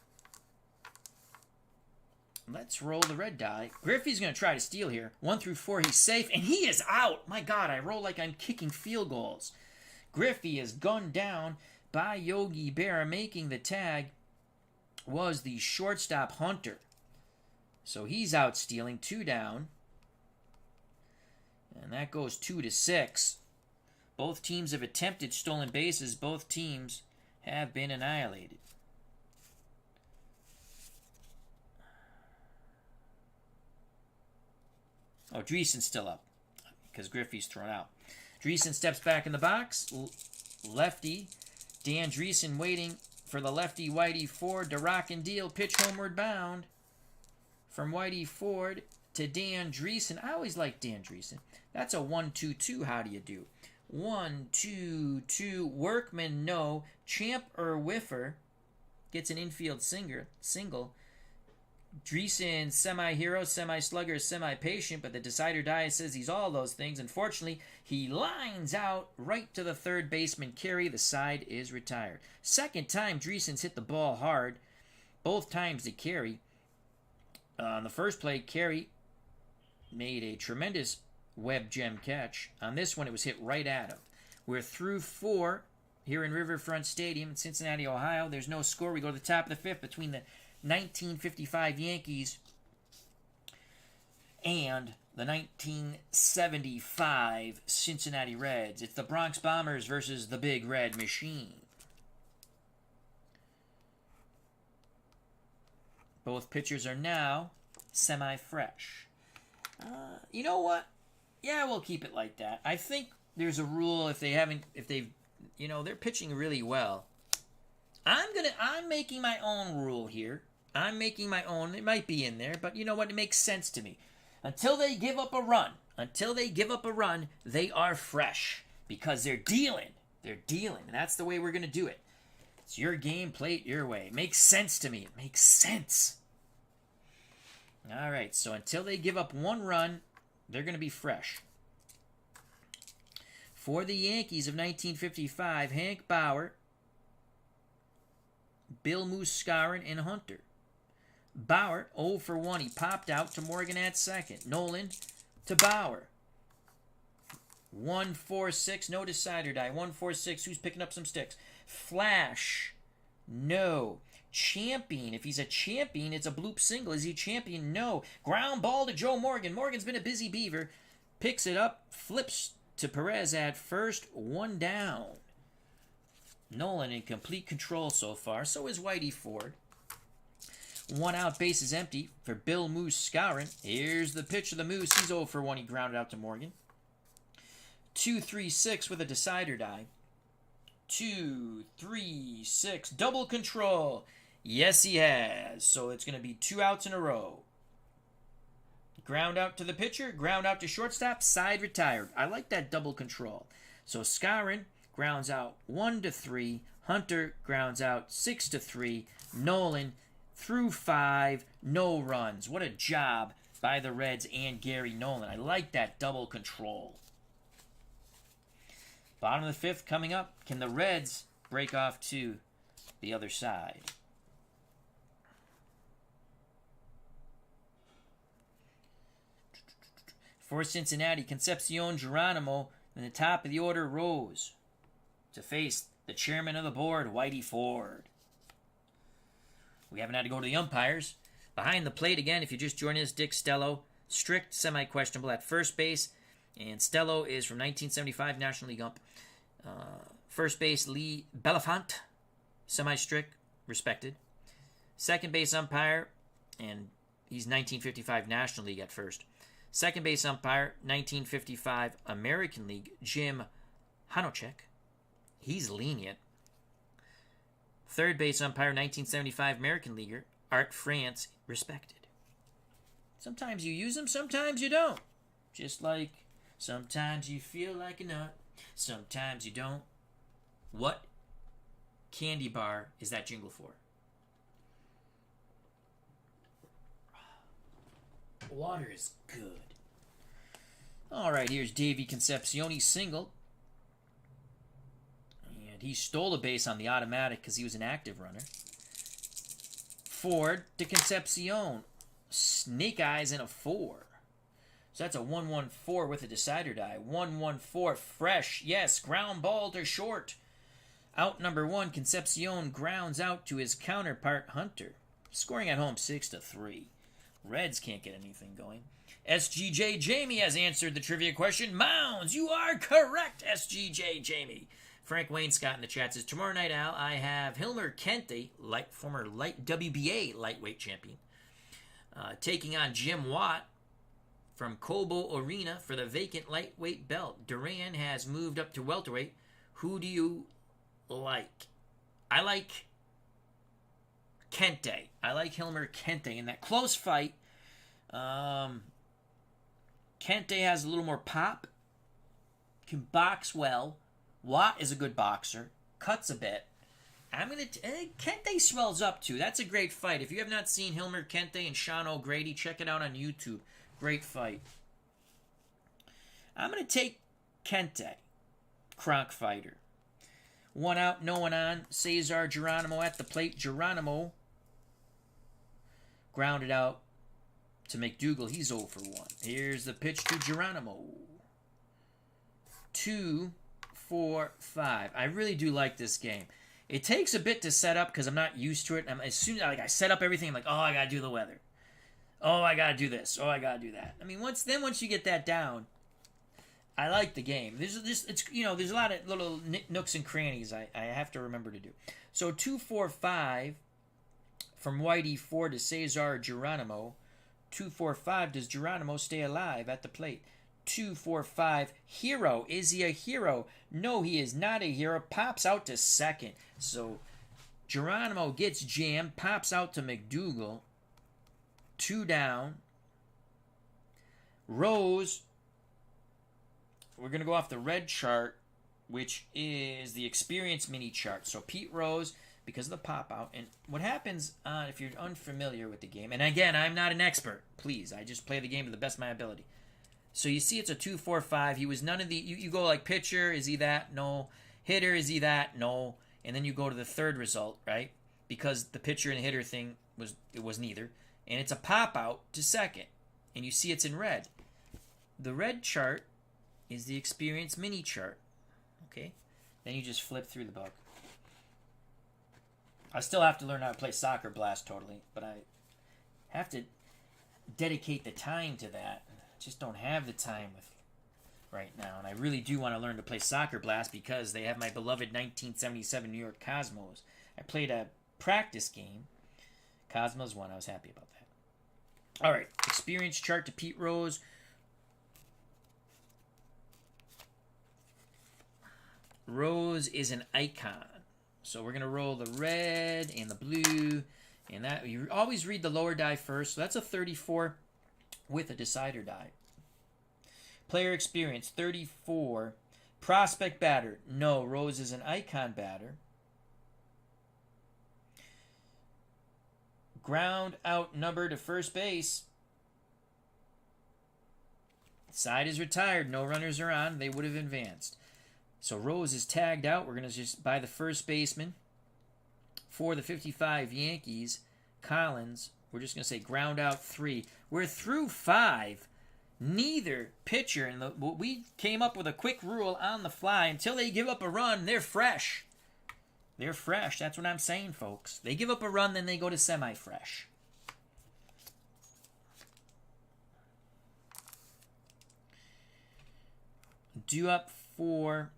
S1: Let's roll the red die. Griffey's going to try to steal here. 1-4, he's safe, and he is out. My God, I roll like I'm kicking field goals. Griffey is gunned down by Yogi Berra. Making the tag was the shortstop Hunter. So he's out stealing, 2 down. And that goes 2-6. Both teams have attempted stolen bases. Both teams have been annihilated. Oh, Dreesen's still up because Griffey's thrown out. Dreesen steps back in the box. Lefty. Dan Dreesen waiting for the lefty Whitey Ford to rock and deal. Pitch homeward bound from Whitey Ford to Dan Dreesen. I always like Dan Dreesen. That's a 1-2-2. How do you do? 1-2-2. Workman, no. Champ or whiffer gets an infield single. Dreesen, semi-hero, semi-slugger, semi-patient, but the decider die says he's all those things. Unfortunately, he lines out right to the third baseman, Carey. The side is retired. Second time Dreesen's hit the ball hard. Both times to Carey. On the first play, Carey made a tremendous web gem catch. On this one, it was hit right at him. We're through 4 here in Riverfront Stadium in Cincinnati, Ohio. There's no score. We go to the top of the 5th between the 1955 Yankees and the 1975 Cincinnati Reds. It's the Bronx Bombers versus the Big Red Machine. Both pitchers are now semi-fresh. You know what? Yeah, we'll keep it like that. I think there's a rule if they're pitching really well. I'm making my own rule here. I'm making my own. It might be in there, but you know what? It makes sense to me. Until they give up a run, they are fresh because they're dealing. They're dealing, and that's the way we're going to do it. It's your game, play it your way. It makes sense to me. It makes sense. All right, so until they give up 1 run, they're going to be fresh. For the Yankees of 1955, Hank Bauer, Bill Muscarin, and Hunter. Bauer, 0 for 1. He popped out to Morgan at second. Nolan to Bauer. 1-4-6. No decider die. 1-4-6. Who's picking up some sticks? Flash. No. Champion. If he's a champion, it's a bloop single. Is he champion? No. Ground ball to Joe Morgan. Morgan's been a busy beaver. Picks it up. Flips to Perez at first. 1 down. Nolan in complete control so far. So is Whitey Ford. 1 out, base is empty for Bill Muscarin. Here's the pitch of the Moose. He's 0 for 1. He grounded out to Morgan. 2-3-6 with a decider die. 2-3-6. Double control. Yes, he has. So it's going to be 2 outs in a row. Ground out to the pitcher. Ground out to shortstop. Side retired. I like that double control. So Scarin grounds out 1-3. Hunter grounds out 6-3. Nolan through 5, no runs. What a job by the Reds and Gary Nolan. I like that double control. Bottom of the 5th coming up. Can the Reds break off to the other side? For Cincinnati, Concepcion Geronimo. In the top of the order, Rose. To face the chairman of the board, Whitey Ford. We haven't had to go to the umpires. Behind the plate again, if you just joined us, Dick Stello. Strict, semi-questionable at first base. And Stello is from 1975 National League ump. First base, Lee Belafont. Semi-strict, respected. Second base umpire, and he's 1955 National League at first. Second base umpire, 1955 American League, Jim Hanocek. He's lenient. Third base umpire, 1975 American Leaguer, Art France, respected. Sometimes you use them, sometimes you don't. Just like sometimes you feel like a nut, sometimes you don't. What candy bar is that jingle for? Water is good. All right, here's Davey Concepcion single. And he stole a base on the automatic because he was an active runner. Ford to Concepcion. Snake eyes in a 4. So that's a 1-1-4 with a decider die. 1-1-4 fresh. Yes, ground ball to short. Out number 1, Concepcion grounds out to his counterpart Hunter. Scoring at home 6-3. Reds can't get anything going. SGJ Jamie has answered the trivia question. Mounds, you are correct, SGJ Jamie. Frank Wayne Scott in the chat says, tomorrow night, Al, I have Hilmer Kente, former WBA lightweight champion, taking on Jim Watt from Cobo Arena for the vacant lightweight belt. Duran has moved up to welterweight. Who do you like? I like Kente. I like Hilmer Kente in that close fight. Kente has a little more pop. Can box well. Watt is a good boxer. Cuts a bit. Kente swells up too. That's a great fight. If you have not seen Hilmer Kente and Sean O'Grady, check it out on YouTube. Great fight. I'm going to take Kente. Kronk fighter. 1 out, no one on. Cesar Geronimo at the plate. Geronimo grounded out to McDougal. He's 0 for 1. Here's the pitch to Geronimo. 2, 4, 5. I really do like this game. It takes a bit to set up because I'm not used to it. As soon as I set up everything, I'm like, oh, I got to do the weather. Oh, I got to do this. Oh, I got to do that. I mean, once you get that down, I like the game. There's a lot of little nooks and crannies I have to remember to do. So 2, 4, 5 from Whitey Ford to Cesar Geronimo. 2, 4, 5. Does Geronimo stay alive at the plate? 2, 4, 5. Hero. Is he a hero? No, he is not a hero. Pops out to second. So Geronimo gets jammed. Pops out to McDougal. 2 down. Rose. We're going to go off the red chart, which is the experience mini chart. So Pete Rose, because of the pop out. And what happens if you're unfamiliar with the game, and again, I'm not an expert. Please, I just play the game to the best of my ability. So you see it's a 2, 4, 5. He was none of the... You go like pitcher, is he that? No. Hitter, is he that? No. And then you go to the third result, right? Because the pitcher and hitter thing was neither. And it's a pop out to second. And you see it's in red. The red chart is the experience mini chart. Okay? Then you just flip through the book. I still have to learn how to play Soccer Blast totally, but I have to dedicate the time to that. I just don't have the time right now, and I really do want to learn to play Soccer Blast because they have my beloved 1977 New York Cosmos. I played a practice game. Cosmos won. I was happy about that. All right, experience chart to Pete Rose. Rose is an icon. So we're going to roll the red and the blue. And that you always read the lower die first. So that's a 34 with a decider die. Player experience, 34. Prospect batter. No, Rose is an icon batter. Ground out number to first base. Side is retired. No runners are on. They would have advanced. So Rose is tagged out. We're going to just buy the first baseman for the 55 Yankees. Collins, we're just going to say ground out 3. We're through 5. Neither pitcher, and we came up with a quick rule on the fly, until they give up a run, they're fresh. They're fresh. That's what I'm saying, folks. They give up a run, then they go to semi-fresh. Due up for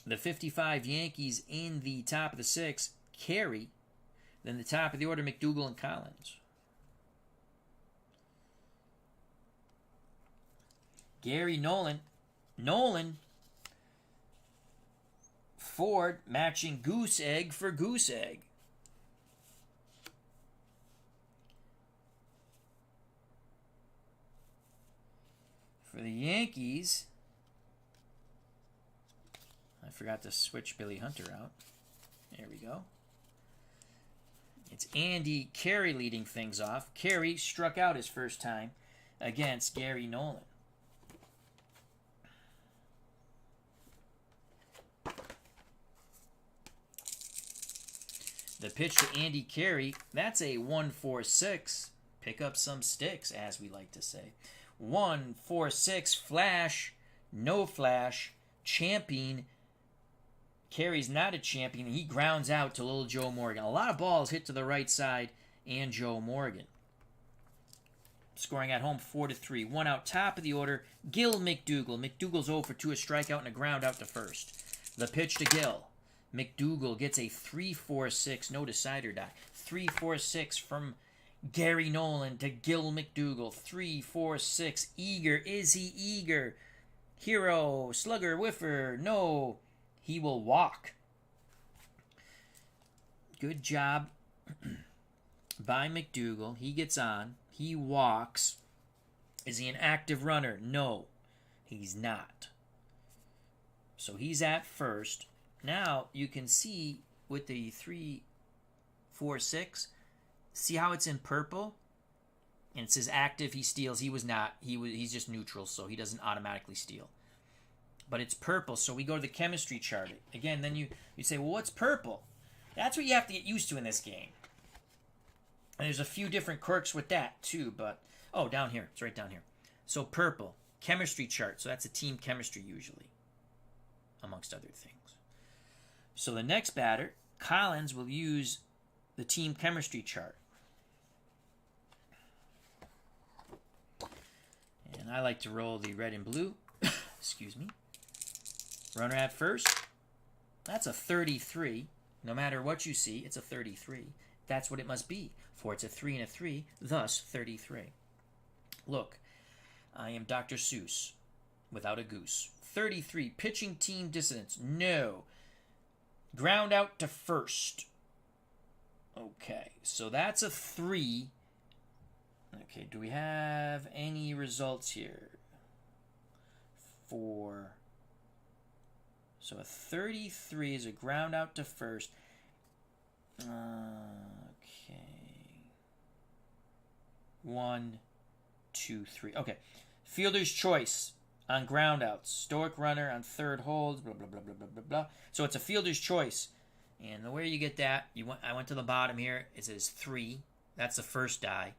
S1: the 55 Yankees in the top of the 6th, Carey. Then the top of the order, McDougal and Collins. Gary Nolan. Ford matching goose egg for goose egg. For the Yankees, I forgot to switch Billy Hunter out. There we go. It's Andy Carey leading things off. Carey struck out his first time against Gary Nolan. The pitch to Andy Carey, that's a 1-4-6. Pick up some sticks, as we like to say. 1-4-6, flash, no flash, champion. Carey's not a champion. He grounds out to little Joe Morgan. A lot of balls hit to the right side and Joe Morgan. Scoring at home 4-3. One out, top of the order, Gil McDougal. McDougal's 0 for 2, a strikeout and a ground out to first. The pitch to Gil. McDougal gets a 3-4-6, no decider die. 3-4-6 from Gary Nolan to Gil McDougal. 3-4-6. Eager. Is he eager? Hero. Slugger. Whiffer. No. He will walk. Good job by McDougal. He gets on. He walks. Is he an active runner? No, he's not. So he's at first. Now you can see with the 3-4-6, see how it's in purple? And it says active, he steals. He was not. He's just neutral, so he doesn't automatically steal. But it's purple, so we go to the chemistry chart. Again, then you say, well, what's purple? That's what you have to get used to in this game. And there's a few different quirks with that, too. But, oh, down here. It's right down here. So purple, chemistry chart. So that's a team chemistry usually, amongst other things. So the next batter, Collins, will use the team chemistry chart. And I like to roll the red and blue. Excuse me. Runner at first. That's a 33. No matter what you see, it's a 33. That's what it must be, for it's a 3 and a 3, thus 33. Look, I am Dr. Seuss without a goose. 33, pitching team dissonance. No. Ground out to first. Okay, so that's a 3. Okay, do we have any results here? 4. So a 33 is a ground out to first. Okay. 1, 2, 3. Okay. Fielder's choice on ground outs. Stoic runner on third holds. Blah, blah, blah, blah, blah, blah, blah. So it's a fielder's choice. And the way you get that, I went to the bottom here. It says 3. That's the first die.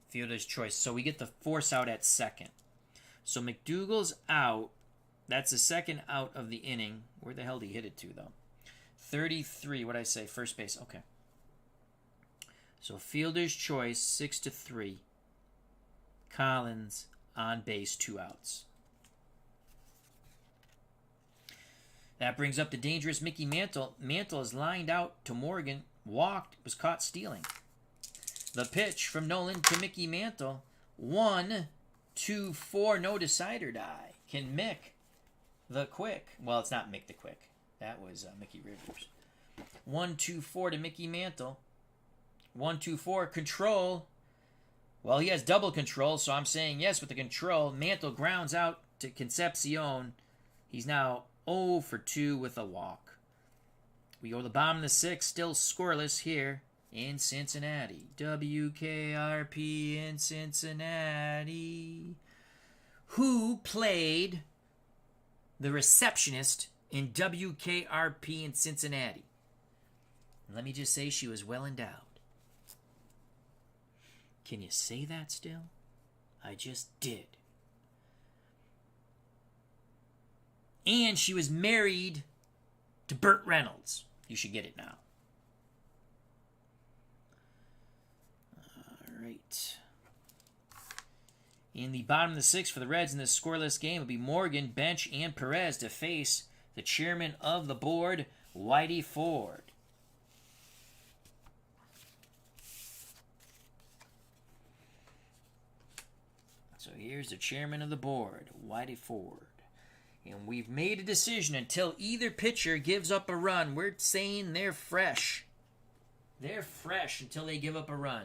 S1: Fielder's choice. So we get the force out at second. So McDougal's out. That's the second out of the inning. Where the hell did he hit it to, though? 33. What did I say? First base. Okay. So fielder's choice, 6-3. Collins on base, 2 outs. That brings up the dangerous Mickey Mantle. Mantle is lined out to Morgan. Walked. Was caught stealing. The pitch from Nolan to Mickey Mantle. 1, 2, 4. No decider die. Can Mick the Quick. Well, it's not Mick the Quick. That was Mickey Rivers. 1, 2, 4 to Mickey Mantle. 1, 2, 4. Control. Well, he has double control, so I'm saying yes with the control. Mantle grounds out to Concepcion. He's now 0 for 2 with a walk. We go to the bottom of the 6th, still scoreless here in Cincinnati. WKRP in Cincinnati. Who played the receptionist in WKRP in Cincinnati? And let me just say she was well endowed. Can you say that still? I just did. And she was married to Burt Reynolds. You should get it now. All right. In the bottom of the sixth for the Reds in this scoreless game will be Morgan, Bench, and Perez to face the chairman of the board, Whitey Ford. So here's the chairman of the board, Whitey Ford. And we've made a decision until either pitcher gives up a run. We're saying they're fresh. They're fresh until they give up a run.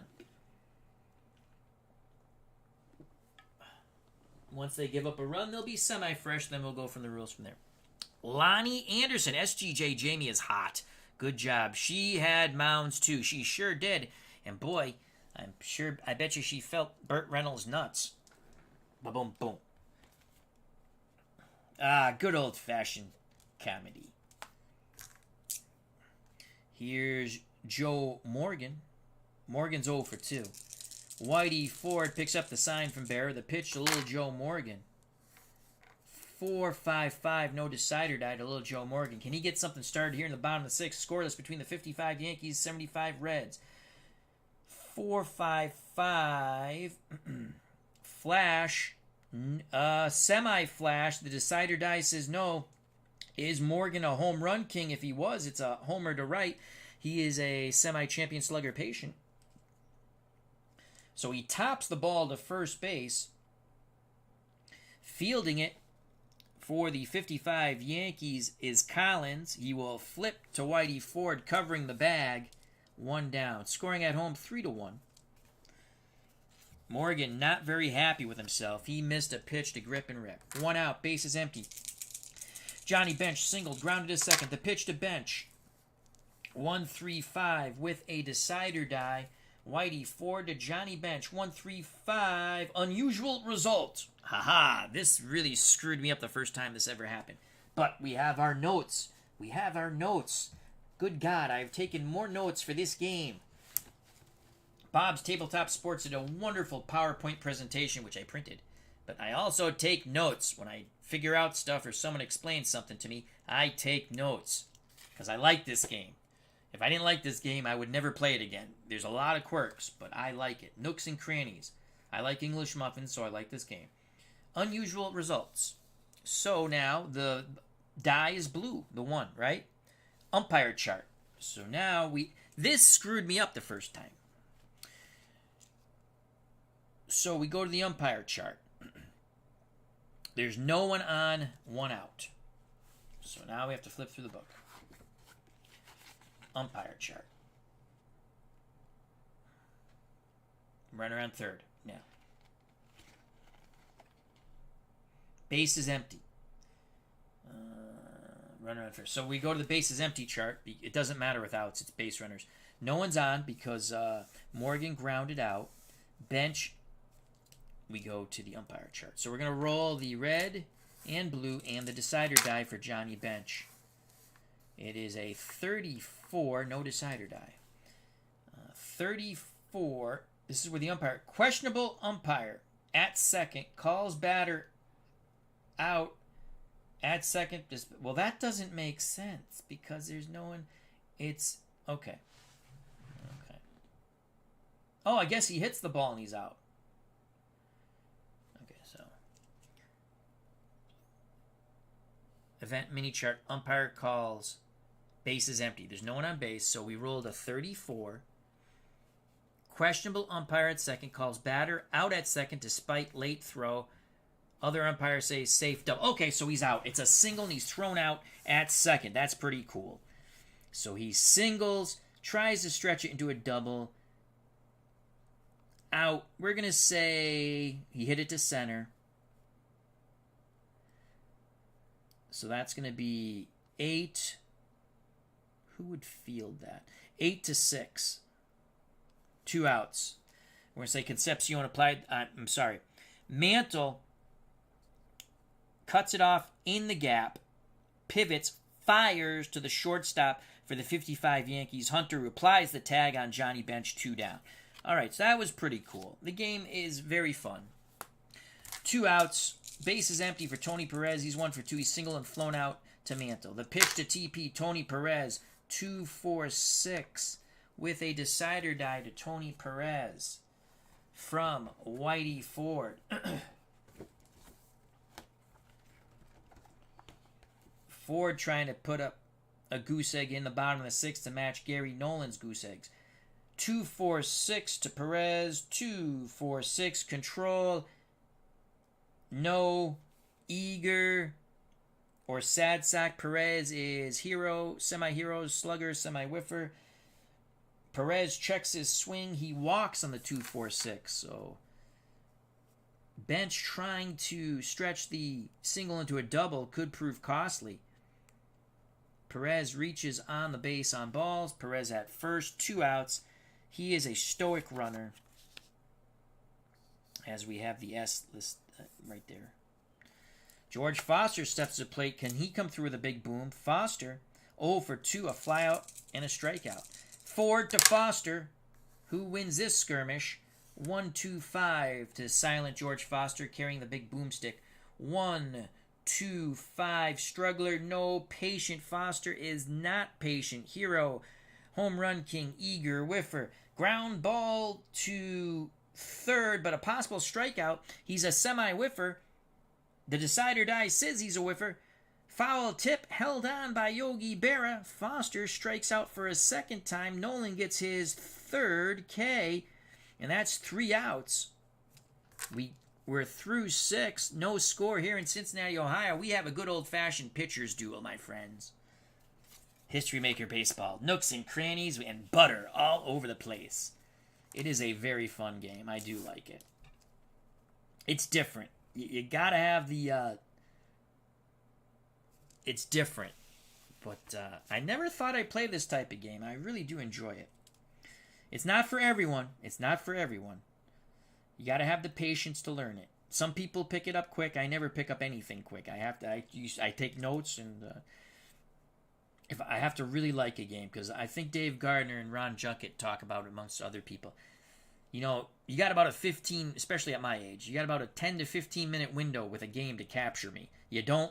S1: Once they give up a run, they'll be semi-fresh. Then we'll go from the rules from there. Lonnie Anderson. SGJ Jamie is hot. Good job. She had mounds too. She sure did. And boy, I bet you she felt Burt Reynolds nuts. Ba-boom, boom. Good old-fashioned comedy. Here's Joe Morgan. Morgan's 0 for 2. Whitey Ford picks up the sign from Bearer. The pitch to little Joe Morgan. 4-5-5, no decider die to little Joe Morgan. Can he get something started here in the bottom of the sixth? Scoreless between the 55 Yankees, 75 Reds. 4-5-5. Flash. Semi-flash. The decider die says no. Is Morgan a home run king? If he was, it's a homer to right. He is a semi-champion slugger patient. So he tops the ball to first base. Fielding it for the 55 Yankees is Collins. He will flip to Whitey Ford covering the bag. 1 down. Scoring at home 3-1. Morgan not very happy with himself. He missed a pitch to grip and rip. 1 out. Base is empty. Johnny Bench singled. Grounded to second. The pitch to Bench. 1-3-5 with a decider die. Whitey Ford to Johnny Bench. 1-3-5. Unusual result. Haha. This really screwed me up the first time this ever happened. But we have our notes. We have our notes. Good God, I've taken more notes for this game. Bob's Tabletop Sports did a wonderful PowerPoint presentation, which I printed. But I also take notes. When I figure out stuff or someone explains something to me, I take notes. Because I like this game. If I didn't like this game, I would never play it again. There's a lot of quirks, but I like it. Nooks and crannies. I like English muffins, so I like this game. Unusual results. So now the die is blue, the 1, right? Umpire chart. So now this screwed me up the first time. So we go to the umpire chart. There's no one on, 1 out. So now we have to flip through the book. Umpire chart. Runner on third. Now. Base is empty. Runner on first. So we go to the base is empty chart. It doesn't matter with outs. It's base runners. No one's on because Morgan grounded out. Bench. We go to the umpire chart. So we're going to roll the red and blue and the decider die for Johnny Bench. It is a 34, no decider die. 34, this is where the umpire, questionable umpire at second, calls batter out at second. Well, that doesn't make sense because there's no one. It's, okay. Oh, I guess he hits the ball and he's out. Okay, so. Event mini chart, umpire calls. Base is empty. There's no one on base, so we rolled a 34. Questionable umpire at second calls batter out at second despite late throw. Other umpires say safe double. Okay, so he's out. It's a single, and he's thrown out at second. That's pretty cool. So he singles, tries to stretch it into a double. Out. We're going to say he hit it to center. So that's going to be 8. Who would field that? 8-6. 2 outs. We're going to say Concepcion applied. I'm sorry. Mantle cuts it off in the gap. Pivots. Fires to the shortstop for the 55 Yankees. Hunter applies the tag on Johnny Bench. 2 down. All right, so that was pretty cool. The game is very fun. 2 outs. Base is empty for Tony Perez. He's 1 for 2. He's single and flown out to Mantle. The pitch to TP, Tony Perez, 2-4-6 with a decider die to Tony Perez from Whitey Ford. Ford trying to put up a goose egg in the bottom of the 6th to match Gary Nolan's goose eggs. 2-4-6 to Perez. 2-4-6 control. No eager or sad sack. Perez is hero, semi-hero, slugger, semi-whiffer. Perez checks his swing. He walks on the 2-4-6. So bench trying to stretch the single into a double could prove costly. Perez reaches on the base on balls. Perez at first, 2 outs. He is a stoic runner. As we have the S list right there. George Foster steps to the plate. Can he come through with a big boom? Foster, 0 for 2, a flyout and a strikeout. Ford to Foster, who wins this skirmish. 1-2-5 to silent George Foster, carrying the big boomstick. 1-2-5, struggler, no patient. Foster is not patient. Hero, home run king, eager, whiffer. Ground ball to third, but a possible strikeout. He's a semi-whiffer. The decider die says he's a whiffer. Foul tip held on by Yogi Berra. Foster strikes out for a second time. Nolan gets his 3rd K, and that's 3 outs. We're through 6. No score here in Cincinnati, Ohio. We have a good old-fashioned pitcher's duel, my friends. History Maker Baseball. Nooks and crannies and butter all over the place. It is a very fun game. I do like it. It's different. You gotta have the... It's different. But I never thought I'd play this type of game. I really do enjoy it. It's not for everyone. It's not for everyone. You gotta have the patience to learn it. Some people pick it up quick. I never pick up anything quick. I take notes, and if I have to really like a game, because I think Dave Gardner and Ron Junkett talk about it amongst other people. You know, you got about a 15, especially at my age, you got about a 10 to 15 minute window with a game to capture me. You don't,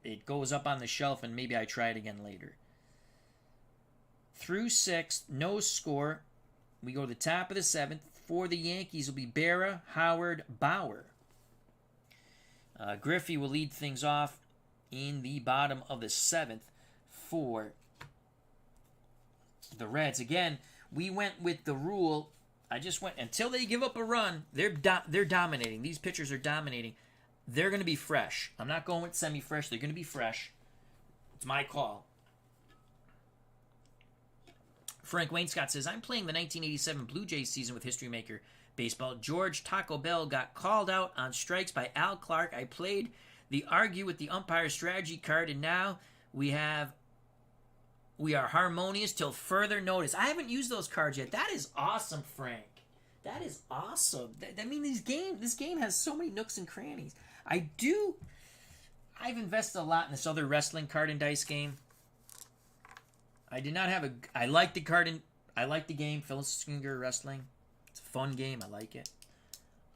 S1: it goes up on the shelf and maybe I try it again later. Through 6, no score. We go to the top of the 7th. For the Yankees will be Berra, Howard, Bauer. Griffey will lead things off in the bottom of the 7th for the Reds. Again, we went with the rule. I just went until they give up a run. They're dominating. These pitchers are dominating. They're going to be fresh. I'm not going with semi-fresh. They're going to be fresh. It's my call. Frank Wainscott says, I'm playing the 1987 Blue Jays season with History Maker Baseball. George Taco Bell got called out on strikes by Al Clark. I played the argue with the umpire strategy card, and now we are harmonious till further notice. I haven't used those cards yet. That is awesome, Frank. That is awesome. I mean, this game has so many nooks and crannies. I've invested a lot in this other wrestling card and dice game. I like the card I like the game, Phillinger Wrestling. It's a fun game. I like it.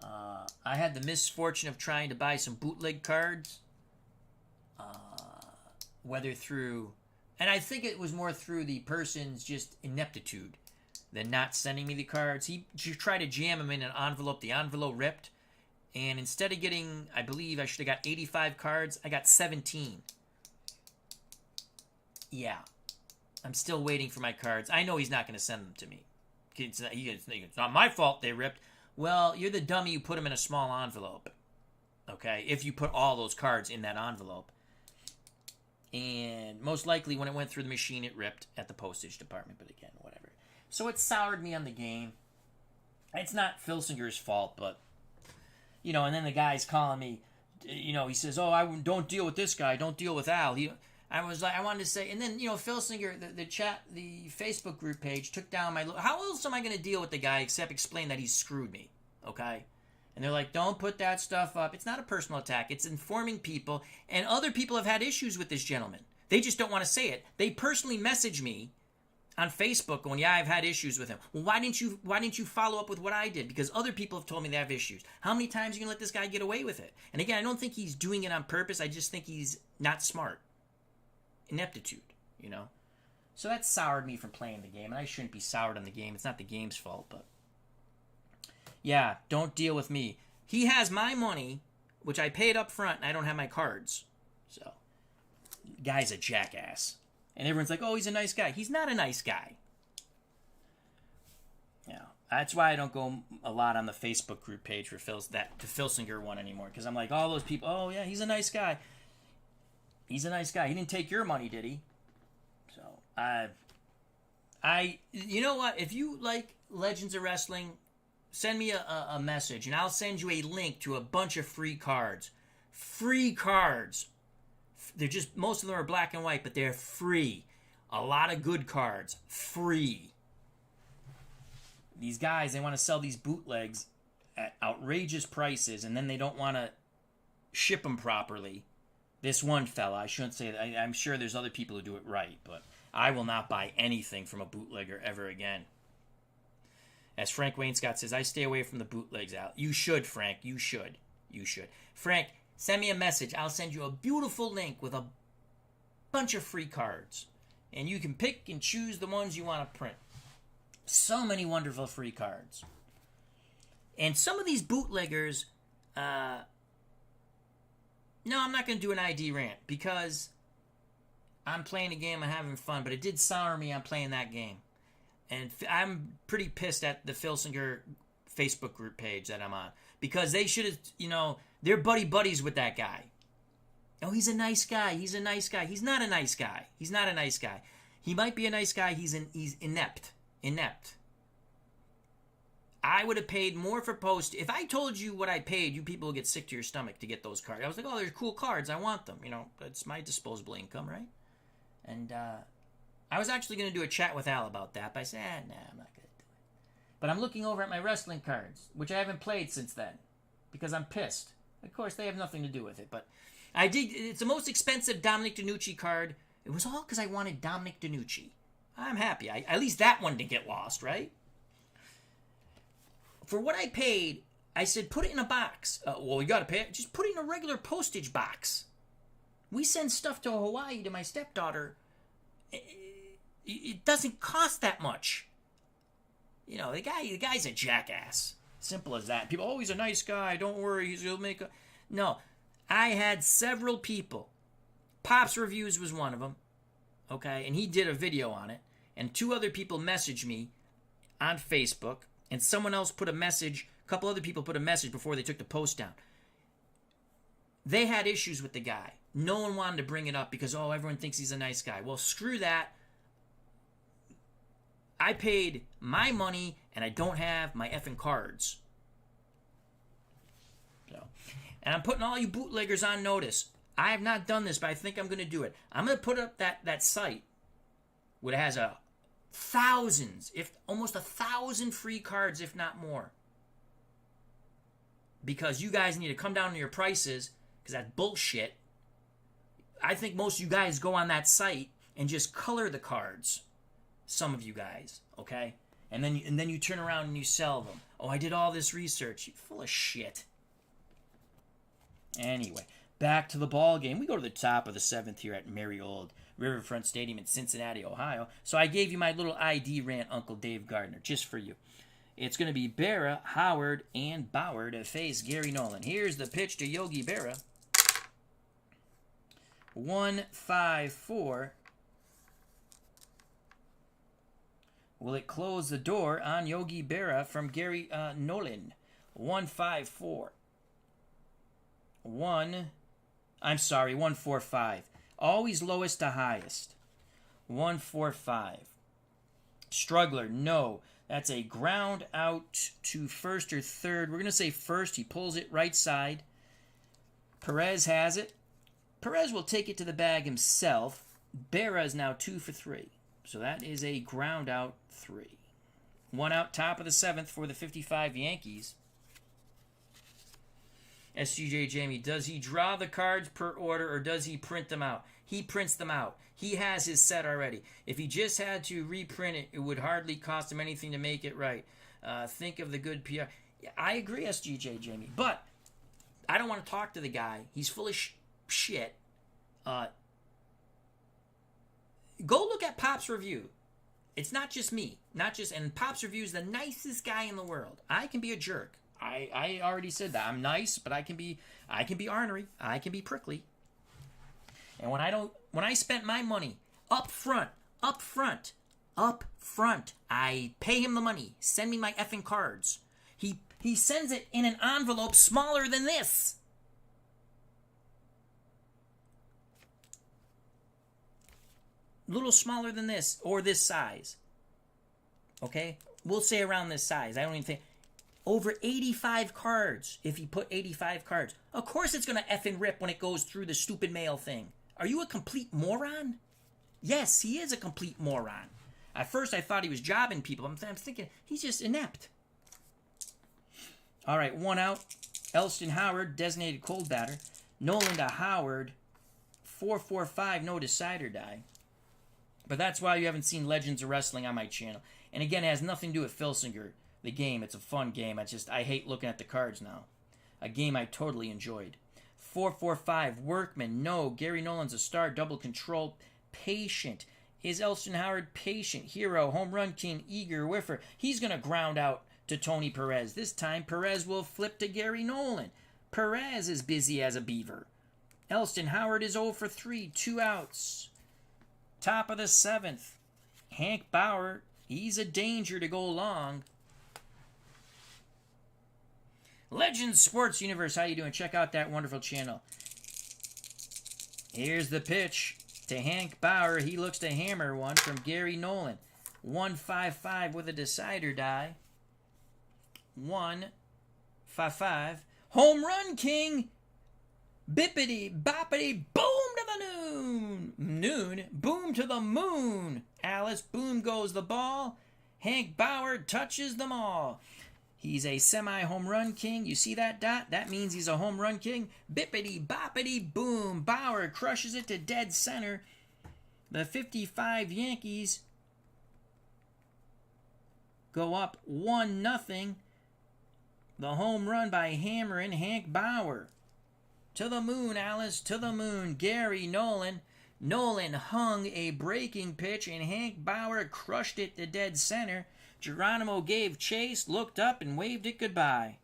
S1: I had the misfortune of trying to buy some bootleg cards. Whether through... And I think it was more through the person's just ineptitude than not sending me the cards. He tried to jam them in an envelope. The envelope ripped. And instead of getting, I believe I should have got 85 cards, I got 17. Yeah. I'm still waiting for my cards. I know he's not going to send them to me. It's not my fault they ripped. Well, you're the dummy who put them in a small envelope. Okay? If you put all those cards in that envelope. And most likely when it went through the machine, it ripped at the postage department. But again, whatever. So it soured me on the game. It's not Filsinger's fault, but, you know, and then the guy's calling me, you know, he says, oh, don't deal with this guy. Don't deal with Al. I was like, I wanted to say, and then, you know, Filsinger, the Facebook group page took down how else am I going to deal with the guy except explain that he screwed me, okay? And they're like, don't put that stuff up. It's not a personal attack. It's informing people, and other people have had issues with this gentleman. They just don't want to say it. They personally message me on Facebook going, yeah, I've had issues with him. Well, why didn't you follow up with what I did? Because other people have told me they have issues. How many times are you going to let this guy get away with it? And again, I don't think he's doing it on purpose. I just think he's not smart. Ineptitude, you know? So that soured me from playing the game, and I shouldn't be soured on the game. It's not the game's fault, but yeah, don't deal with me. He has my money, which I paid up front, and I don't have my cards. So, guy's a jackass. And everyone's like, oh, he's a nice guy. He's not a nice guy. Yeah, that's why I don't go a lot on the Facebook group page for the Filsinger one anymore. Because I'm like, all those people, oh, yeah, he's a nice guy. He's a nice guy. He didn't take your money, did he? So, you know what? If you like Legends of Wrestling, send me a message, and I'll send you a link to a bunch of free cards. Free cards. They're just, most of them are black and white, but they're free. A lot of good cards. Free. These guys, they want to sell these bootlegs at outrageous prices, and then they don't want to ship them properly. This one fella, I shouldn't say that. I'm sure there's other people who do it right, but I will not buy anything from a bootlegger ever again. As Frank Wainscott says, I stay away from the bootlegs out. You should, Frank. You should. You should. Frank, send me a message. I'll send you a beautiful link with a bunch of free cards. And you can pick and choose the ones you want to print. So many wonderful free cards. And some of these bootleggers, no, I'm not going to do an ID rant because I'm playing a game, I'm having fun, but it did sour me on playing that game. And I'm pretty pissed at the Filsinger Facebook group page that I'm on. Because they should have, they're buddies with that guy. Oh, he's a nice guy. He's a nice guy. He's not a nice guy. He's not a nice guy. He might be a nice guy. He's inept. Inept. I would have paid more for post. If I told you what I paid, you people would get sick to your stomach to get those cards. I was like, oh, they're cool cards. I want them. It's my disposable income, right? And, I was actually going to do a chat with Al about that, but I said, nah, I'm not going to do it. But I'm looking over at my wrestling cards, which I haven't played since then, because I'm pissed. Of course, they have nothing to do with it, but I did. It's the most expensive Dominic DeNucci card. It was all because I wanted Dominic DeNucci. I'm happy. At least that one didn't get lost, right? For what I paid, I said, put it in a box. Well, you got to pay it. Just put it in a regular postage box. We send stuff to Hawaii to my stepdaughter. It doesn't cost that much. The guy's a jackass. Simple as that. People, oh, he's a nice guy. Don't worry, he'll make a... No. I had several people. Pops Reviews was one of them. Okay? And he did a video on it. And 2 other people messaged me on Facebook. And someone else put a message. A couple other people put a message before they took the post down. They had issues with the guy. No one wanted to bring it up because, oh, everyone thinks he's a nice guy. Well, screw that. I paid my money, and I don't have my effing cards. And I'm putting all you bootleggers on notice. I have not done this, but I think I'm going to do it. I'm going to put up that site where it has almost 1,000 free cards, if not more. Because you guys need to come down to your prices, because that's bullshit. I think most of you guys go on that site and just color the cards. Some of you guys, okay? And then you turn around and you sell them. Oh, I did all this research. You're full of shit. Anyway, back to the ball game. We go to the top of the 7th here at Merry Old Riverfront Stadium in Cincinnati, Ohio. So I gave you my little ID rant, Uncle Dave Gardner, just for you. It's going to be Berra, Howard, and Bauer to face Gary Nolan. Here's the pitch to Yogi Berra. 1-5-4. Will it close the door on Yogi Berra from Gary Nolan? 1-5-4. 1-4-5. Always lowest to highest. 1-4-5. Struggler, no. That's a ground out to first or third. We're going to say first. He pulls it right side. Perez has it. Perez will take it to the bag himself. Berra is now 2 for 3. So that is a ground out 3. 1 out, top of the 7th for the 55 Yankees. SGJ Jamie, does he draw the cards per order or does he print them out? He prints them out. He has his set already. If he just had to reprint it, it would hardly cost him anything to make it right. Think of the good PR. Yeah, I agree, SGJ Jamie, but I don't want to talk to the guy. He's full of shit. Go look at Pop's review. It's not just me. And Pop's review is the nicest guy in the world. I can be a jerk. I already said that. I'm nice, but I can be ornery. I can be prickly. And when I spent my money up front, I pay him the money. Send me my effing cards. He sends it in an envelope smaller than this. Little smaller than this, or this size. Okay? We'll say around this size. I don't even think. Over 85 cards, if you put 85 cards. Of course it's going to effing rip when it goes through the stupid mail thing. Are you a complete moron? Yes, he is a complete moron. At first I thought he was jobbing people. I'm thinking, he's just inept. All right, 1 out. Elston Howard, designated cold batter. Nolan to Howard, 4-4-5, no decider die. But that's why you haven't seen Legends of Wrestling on my channel. And again, it has nothing to do with Filsinger, the game. It's a fun game. I hate looking at the cards now. A game I totally enjoyed. 4-4-5, Workman, no. Gary Nolan's a star, double control, patient. Is Elston Howard patient? Hero, home run king, eager, whiffer. He's going to ground out to Tony Perez. This time, Perez will flip to Gary Nolan. Perez is busy as a beaver. Elston Howard is 0 for 3, 2 outs. Top of the 7th. Hank Bauer, he's a danger to go long. Legends Sports Universe, how you doing? Check out that wonderful channel. Here's the pitch to Hank Bauer. He looks to hammer one from Gary Nolan. 1-5-5 with a decider die. 1-5-5. Home run king. Bippity boppity boom to the noon. Boom to the moon. Alice, boom goes the ball. Hank Bauer touches them all. He's a semi-home run king. You see that dot? That means he's a home run king. Bippity boppity boom. Bauer crushes it to dead center. The 55 Yankees go up 1-0. The home run by hammering Hank Bauer. To the moon, Alice, to the moon. Gary Nolan. Nolan hung a breaking pitch, and Hank Bauer crushed it to dead center. Geronimo gave chase, looked up, and waved it goodbye.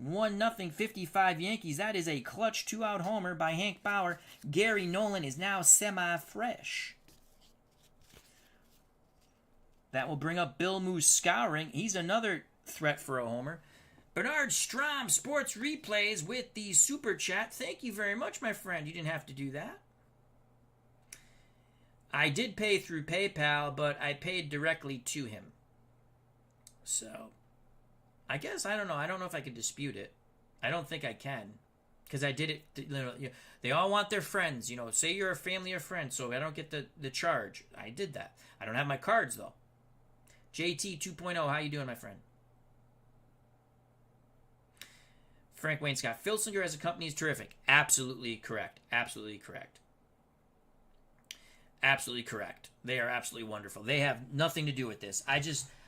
S1: 1-0 55 Yankees. That is a clutch 2-out homer by Hank Bauer. Gary Nolan is now semi-fresh. That will bring up Bill Moose Scouring. He's another threat for a homer. Bernard Strom, Sports Replays with the Super Chat. Thank you very much, my friend. You didn't have to do that. I did pay through PayPal, but I paid directly to him. So, I guess, I don't know. I don't know if I could dispute it. I don't think I can. Because I did it, they all want their friends, say you're a family or friend, so I don't get the charge. I did that. I don't have my cards, though. JT 2.0, how you doing, my friend? Frank Wayne Scott. Filsinger as a company is terrific. Absolutely correct. Absolutely correct. Absolutely correct. They are absolutely wonderful. They have nothing to do with this.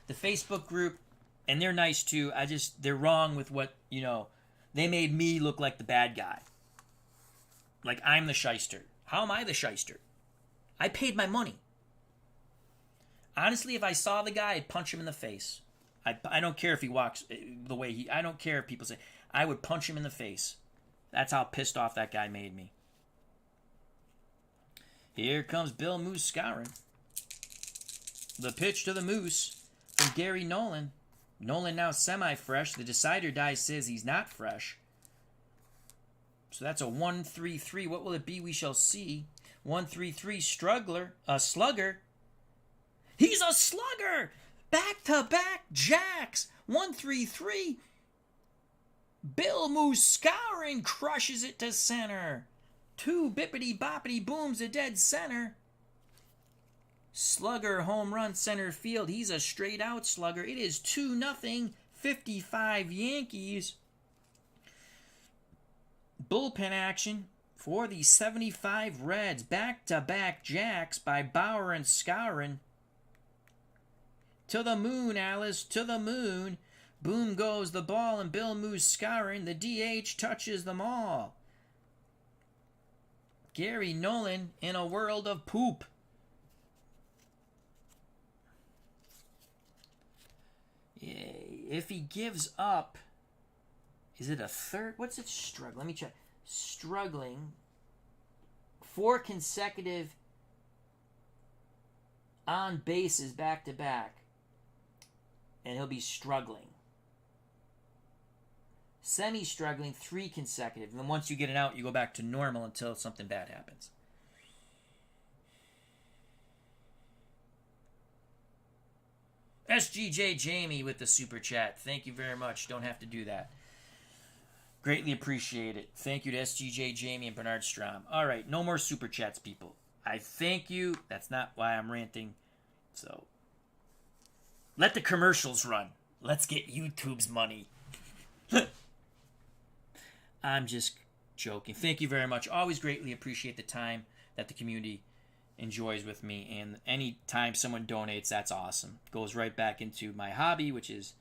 S1: The Facebook group, and they're nice too. They're wrong with what, they made me look like the bad guy. Like I'm the shyster. How am I the shyster? I paid my money. Honestly, if I saw the guy, I'd punch him in the face. I don't care if he walks the way I don't care if people say, I would punch him in the face. That's how pissed off that guy made me. Here comes Bill Moose Scouring. The pitch to the Moose from Gary Nolan. Nolan now semi-fresh. The decider die says he's not fresh. So that's a 1-3-3. What will it be? We shall see. 1-3-3 slugger. He's a slugger! Back-to-back jacks. 1-3-3. Bill Moose Scouring crushes it to center. 2 bippity-boppity booms to dead center. Slugger home run center field. He's a straight-out slugger. It is 2-0 55 Yankees. Bullpen action For the 75 Reds, back-to-back jacks by Bauer and Skowron. To the moon, Alice, to the moon. Boom goes the ball, and Bill moves Skowron. The DH touches them all. Gary Nolan in a world of poop. If he gives up, is it a third? What's it struggling? Let me check. Struggling. 4 consecutive on bases back to back. And he'll be struggling. Semi-struggling 3 consecutive. And then once you get it out, you go back to normal until something bad happens. SGJ Jamie with the super chat. Thank you very much. Don't have to do that. Greatly appreciate it. Thank you to SGJ Jamie and Bernard Strom. All right, no more super chats, people. I thank you. That's not why I'm ranting. So, let the commercials run. Let's get YouTube's money. I'm just joking. Thank you very much. Always greatly appreciate the time that the community enjoys with me. And any time someone donates, that's awesome. Goes right back into my hobby, which is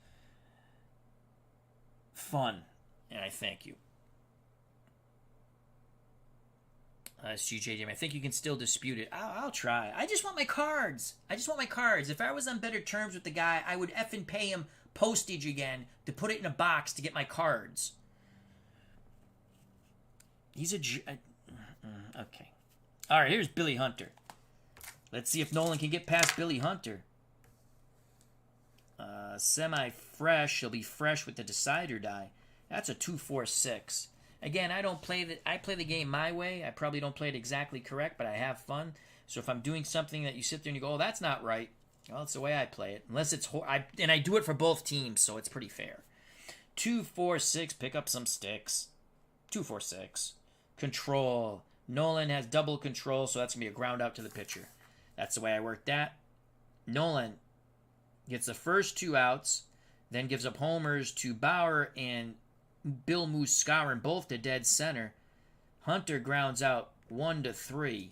S1: fun. And I thank you. CJ, I think you can still dispute it. I'll try. I just want my cards. If I was on better terms with the guy, I would effing pay him postage again to put it in a box to get my cards. He's a... Okay. All right, here's Billy Hunter. Let's see if Nolan can get past Billy Hunter. Semi-fresh. He'll be fresh with the decider die. That's a 2-4-6. Again, I play the game my way. I probably don't play it exactly correct, but I have fun. So if I'm doing something that you sit there and you go, oh, that's not right. Well, it's the way I play it. Unless it's... and I do it for both teams, so it's pretty fair. 2-4-6. Pick up some sticks. 2-4-6. Control. Nolan has double control, so that's going to be a ground out to the pitcher. That's the way I work that. Nolan gets the first 2 outs, then gives up homers to Bauer and Bill moves Skowron both to dead center. Hunter grounds out 1-3.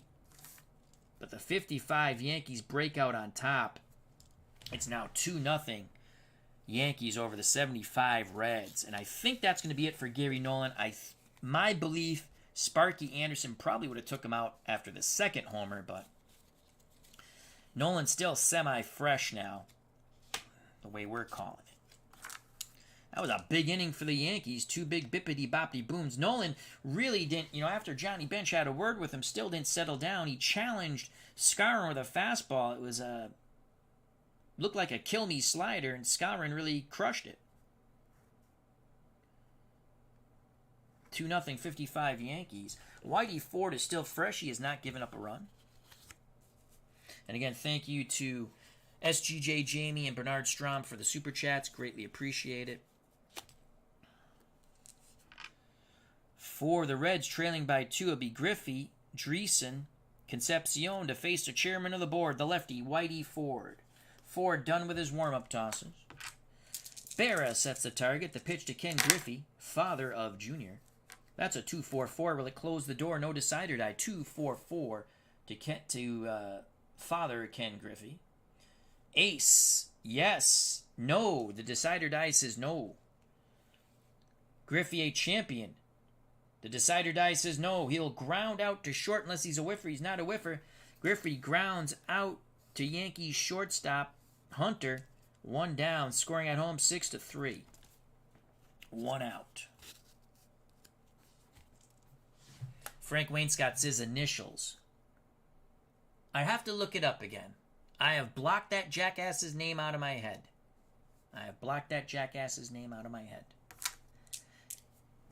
S1: But the 55 Yankees break out on top. It's now 2-0 Yankees over the 75 Reds. And I think that's going to be it for Gary Nolan. My belief, Sparky Anderson probably would have took him out after the second homer, but Nolan's still semi-fresh now, the way we're calling it. That was a big inning for the Yankees. 2 big bippity-boppity booms. Nolan really didn't, after Johnny Bench had a word with him, still didn't settle down. He challenged Skowron with a fastball. It was looked like a kill-me slider, and Skowron really crushed it. 2-0 55 Yankees. Whitey Ford is still fresh. He has not given up a run. And again, thank you to SGJ Jamie and Bernard Strom for the super chats. Greatly appreciate it. For the Reds, trailing by 2, it'll be Griffey, Dreesen, Concepcion to face the chairman of the board, the lefty, Whitey Ford. Ford done with his warm-up tosses. Berra sets the target. The pitch to Ken Griffey, father of Junior. That's a 2-4-4. Will it close the door? No decider die. 2-4-4 to father Ken Griffey. Ace. Yes. No. The decider die says no. Griffey a champion. The decider die says no. He'll ground out to short unless he's a whiffer. He's not a whiffer. Griffey grounds out to Yankees shortstop Hunter. 1 down. Scoring at home 6-3. 1 out. Frank Wainscott's his initials. I have to look it up again. I have blocked that jackass's name out of my head.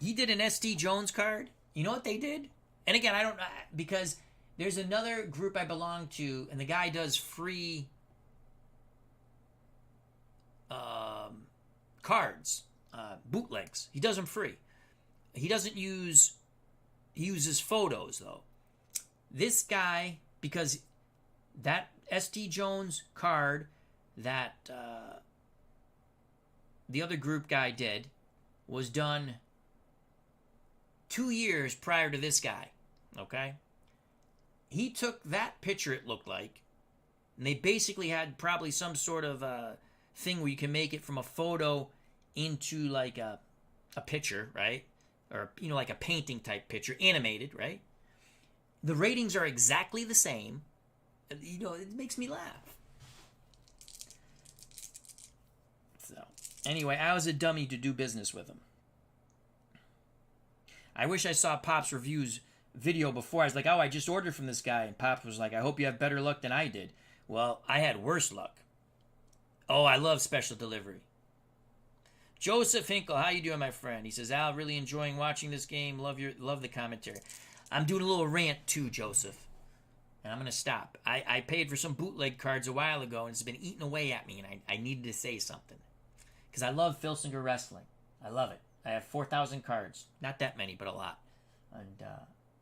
S1: He did an S.T. Jones card. You know what they did? And again, I don't know, because there's another group I belong to, and the guy does free cards, bootlegs. He does them free. He uses photos, though. This guy, because that S.T. Jones card that the other group guy did was done 2 years prior to this guy. Okay? He took that picture, it looked like, and they basically had probably some sort of thing where you can make it from a photo into like a picture, right? Or, like a painting type picture, animated, right? The ratings are exactly the same. It makes me laugh. So, anyway, I was a dummy to do business with him. I wish I saw Pop's reviews video before. I was like, oh, I just ordered from this guy. And Pops was like, I hope you have better luck than I did. Well, I had worse luck. Oh, I love special delivery. Joseph Hinkle, how you doing, my friend? He says, Al, really enjoying watching this game. Love the commentary. I'm doing a little rant too, Joseph. And I'm going to stop. I paid for some bootleg cards a while ago, and it's been eating away at me, and I needed to say something. Because I love Filsinger Wrestling. I love it. I have 4,000 cards. Not that many, but a lot. And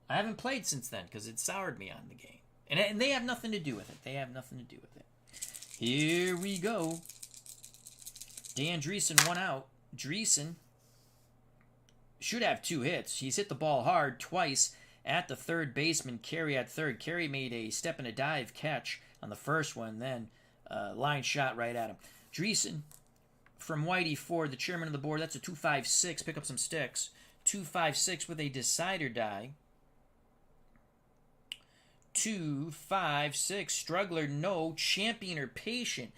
S1: I haven't played since then because it soured me on the game. And they have nothing to do with it. They have nothing to do with it. Here we go. Dan Dreesen, 1 out. Dreesen should have 2 hits. He's hit the ball hard twice at the third baseman. Carey at third. Carey made a step and a dive catch on the first one, then line shot right at him. Dreesen from Whitey Ford, the chairman of the board. That's a 2.56. Pick up some sticks. 2.56 with a decider die. 2.56. Struggler, no. Champion or patient.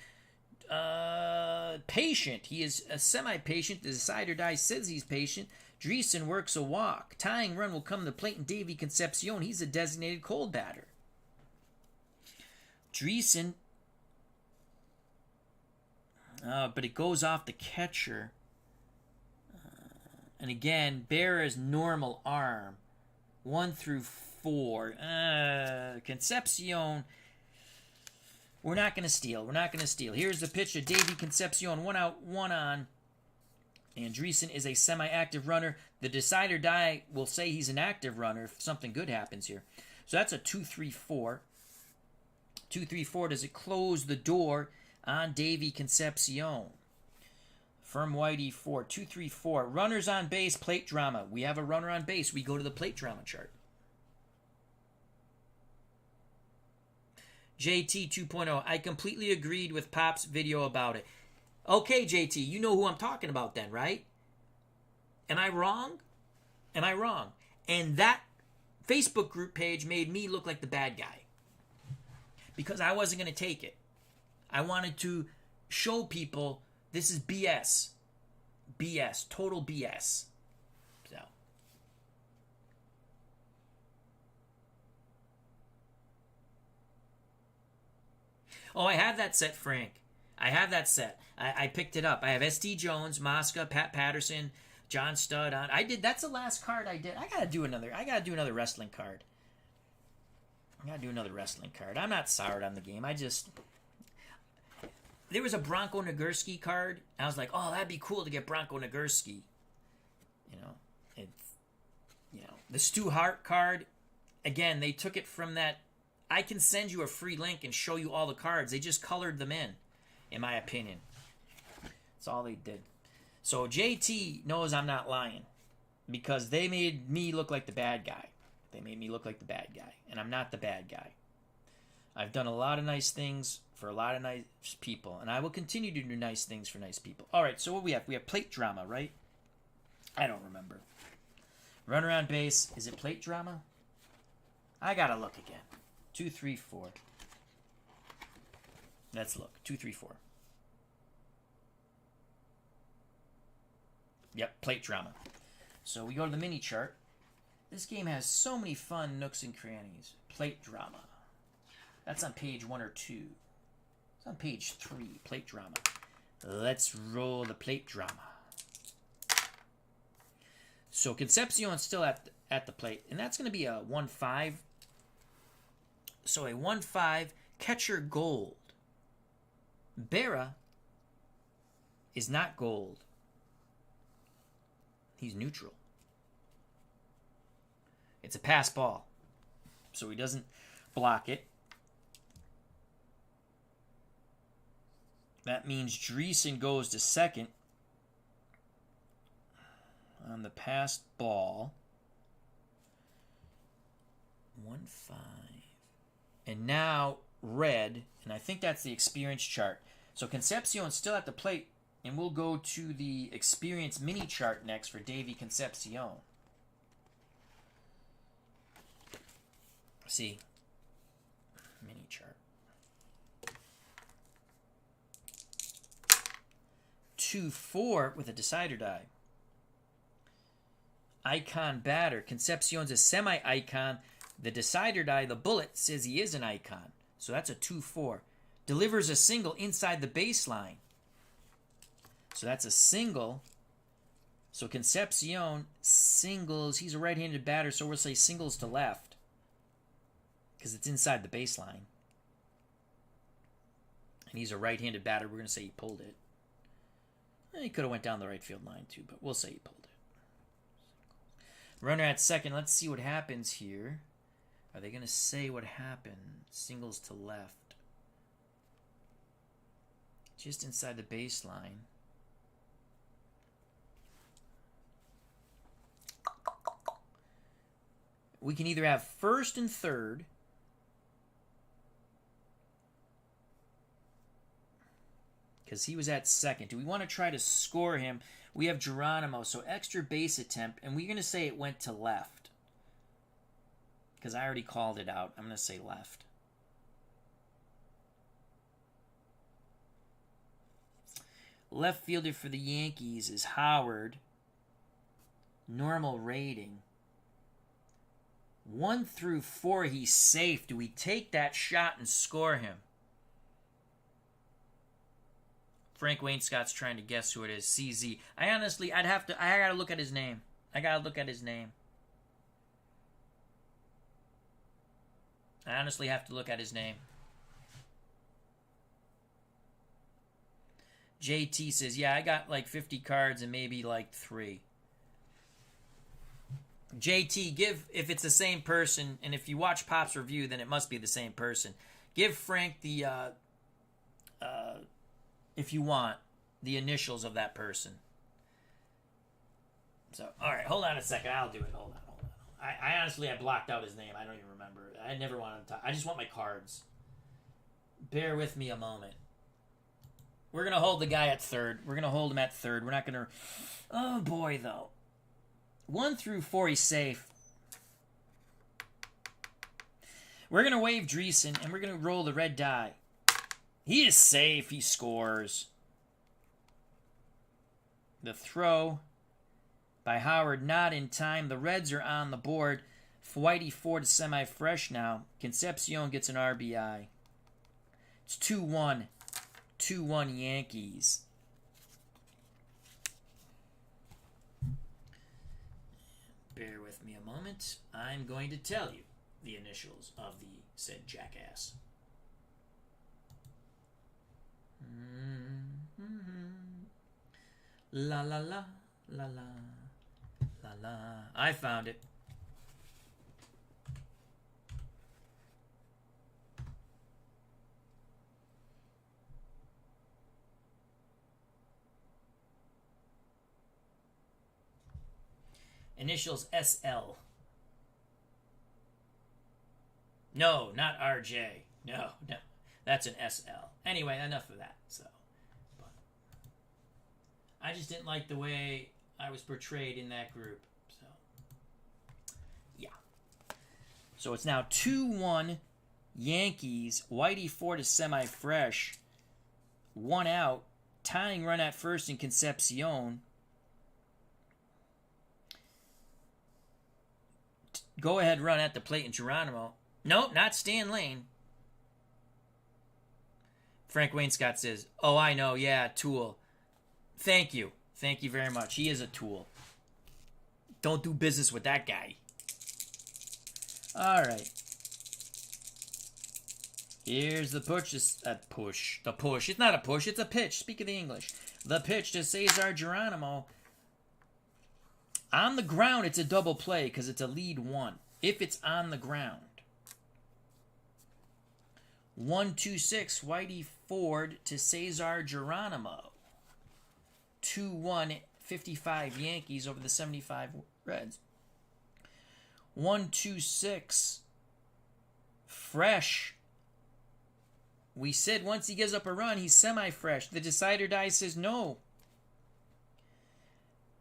S1: Patient. He is a semi-patient. The decider die says he's patient. Dreesen works a walk. Tying run will come to plate, and Davey Concepcion, he's a designated cold batter. Dreesen, but it goes off the catcher. And again, Berra's normal arm. 1 through 4. Concepcion, we're not going to steal. We're not going to steal. Here's the pitch to Davey Concepcion. 1 out, 1 on. And Dreesen is a semi-active runner. The decider die will say he's an active runner if something good happens here. So that's a 2-3-4. 2-3-4. Does it close the door on Davey Concepcion? From Whitey 4. 2-3-4. Runners on base, plate drama. We have a runner on base. We go to the plate drama chart. JT 2.0. I completely agreed with Pop's video about it. Okay, JT, you know who I'm talking about then, right? Am I wrong? Am I wrong? And that Facebook group page made me look like the bad guy. Because I wasn't going to take it. I wanted to show people this is BS. BS. Total BS. So. Oh, I have that set, Frank. I have that set. I picked it up. I have S.D. Jones, Mosca, Pat Patterson, John Studd on. That's the last card I did. I gotta do another wrestling card. I'm not soured on the game. There was a Bronco Nagurski card. I was like, oh, that'd be cool to get Bronco Nagurski. The Stu Hart card. Again, they took it from that. I can send you a free link and show you all the cards. They just colored them in my opinion. That's all they did. So JT knows I'm not lying because they made me look like the bad guy. And I'm not the bad guy. I've done a lot of nice things for a lot of nice people, and I will continue to do nice things for nice people. All right, so what we have? We have plate drama, right? I don't remember. Runner on base. Is it plate drama? I gotta look again. 2, 3, 4. Let's look. 2, 3, 4. Yep, plate drama. So we go to the mini chart. This game has so many fun nooks and crannies. Plate drama. That's on page 1 or 2. It's on page 3. Plate drama. Let's roll the plate drama. So Concepcion's still at the plate, and that's going to be a 1-5. So a 1-5 catcher gold. Berra is not gold. He's neutral. It's a pass ball. So he doesn't block it. That means Dreesen goes to second on the passed ball. 1-5. And now red, and I think that's the experience chart. So Concepcion's still at the plate, and we'll go to the experience mini chart next for Davy Concepcion. See, mini chart. 2-4 with a decider die. Icon batter. Concepcion's a semi-icon. The decider die, the bullet, says he is an icon. So that's a 2-4. Delivers a single inside the baseline. So that's a single. So Concepcion singles. He's a right-handed batter, so we'll say singles to left. Because it's inside the baseline. And he's a right-handed batter. We're going to say he pulled it. He could have went down the right field line too, but we'll say he pulled it. Runner at second. Let's see what happens here. Are they going to say what happened? Singles to left. Just inside the baseline. We can either have first and third. Because he was at second. Do we want to try to score him? We have Geronimo, so extra base attempt, and we're going to say it went to left. Because I already called it out. I'm going to say left. Left fielder for the Yankees is Howard. Normal rating. 1-4, he's safe. Do we take that shot and score him? Frank Wainscott's trying to guess who it is. CZ. I gotta look at his name. I honestly have to look at his name. JT says, yeah, I got like 50 cards and maybe like 3. JT, if it's the same person, and if you watch Pop's review, then it must be the same person. Give Frank the, if you want, the initials of that person. So, all right, hold on a second. I'll do it. Hold on. I honestly, I blocked out his name. I don't even remember. I never wanted to. I just want my cards. Bear with me a moment. We're going to hold the guy at third. We're going to hold him at third. We're not going to... Oh, boy, though. 1-4, he's safe. We're going to wave Dreesen, and we're going to roll the red die. He is safe. He scores. The throw by Howard, not in time. The Reds are on the board. Whitey 4 to semi-fresh now. Concepcion gets an RBI. It's 2-1. 2-1 Yankees. Bear with me a moment. I'm going to tell you the initials of the said jackass. La la la la la la la. I found it. Initials SL. No, not RJ. No. That's an SL. Anyway, enough of that. So, but I just didn't like the way I was portrayed in that group. So, yeah. So it's now 2-1 Yankees. Whitey 4 to semi-fresh. 1 out. Tying run at first in Concepcion. Go ahead run at the plate in Geronimo. Nope, not Stan Lane. Frank Wainscott says, oh, I know, yeah, tool. Thank you. Thank you very much. He is a tool. Don't do business with that guy. All right. Here's the push. The push. It's not a push, it's a pitch. Speak of the English. The pitch to Cesar Geronimo. On the ground, it's a double play because it's a lead 1. If it's on the ground. 1-2-6, Whitey Ford to Cesar Geronimo. 2-1, 55 Yankees over the 75 Reds. 1-2-6, Fresh. We said once he gives up a run, he's semi-fresh. The decider die says no.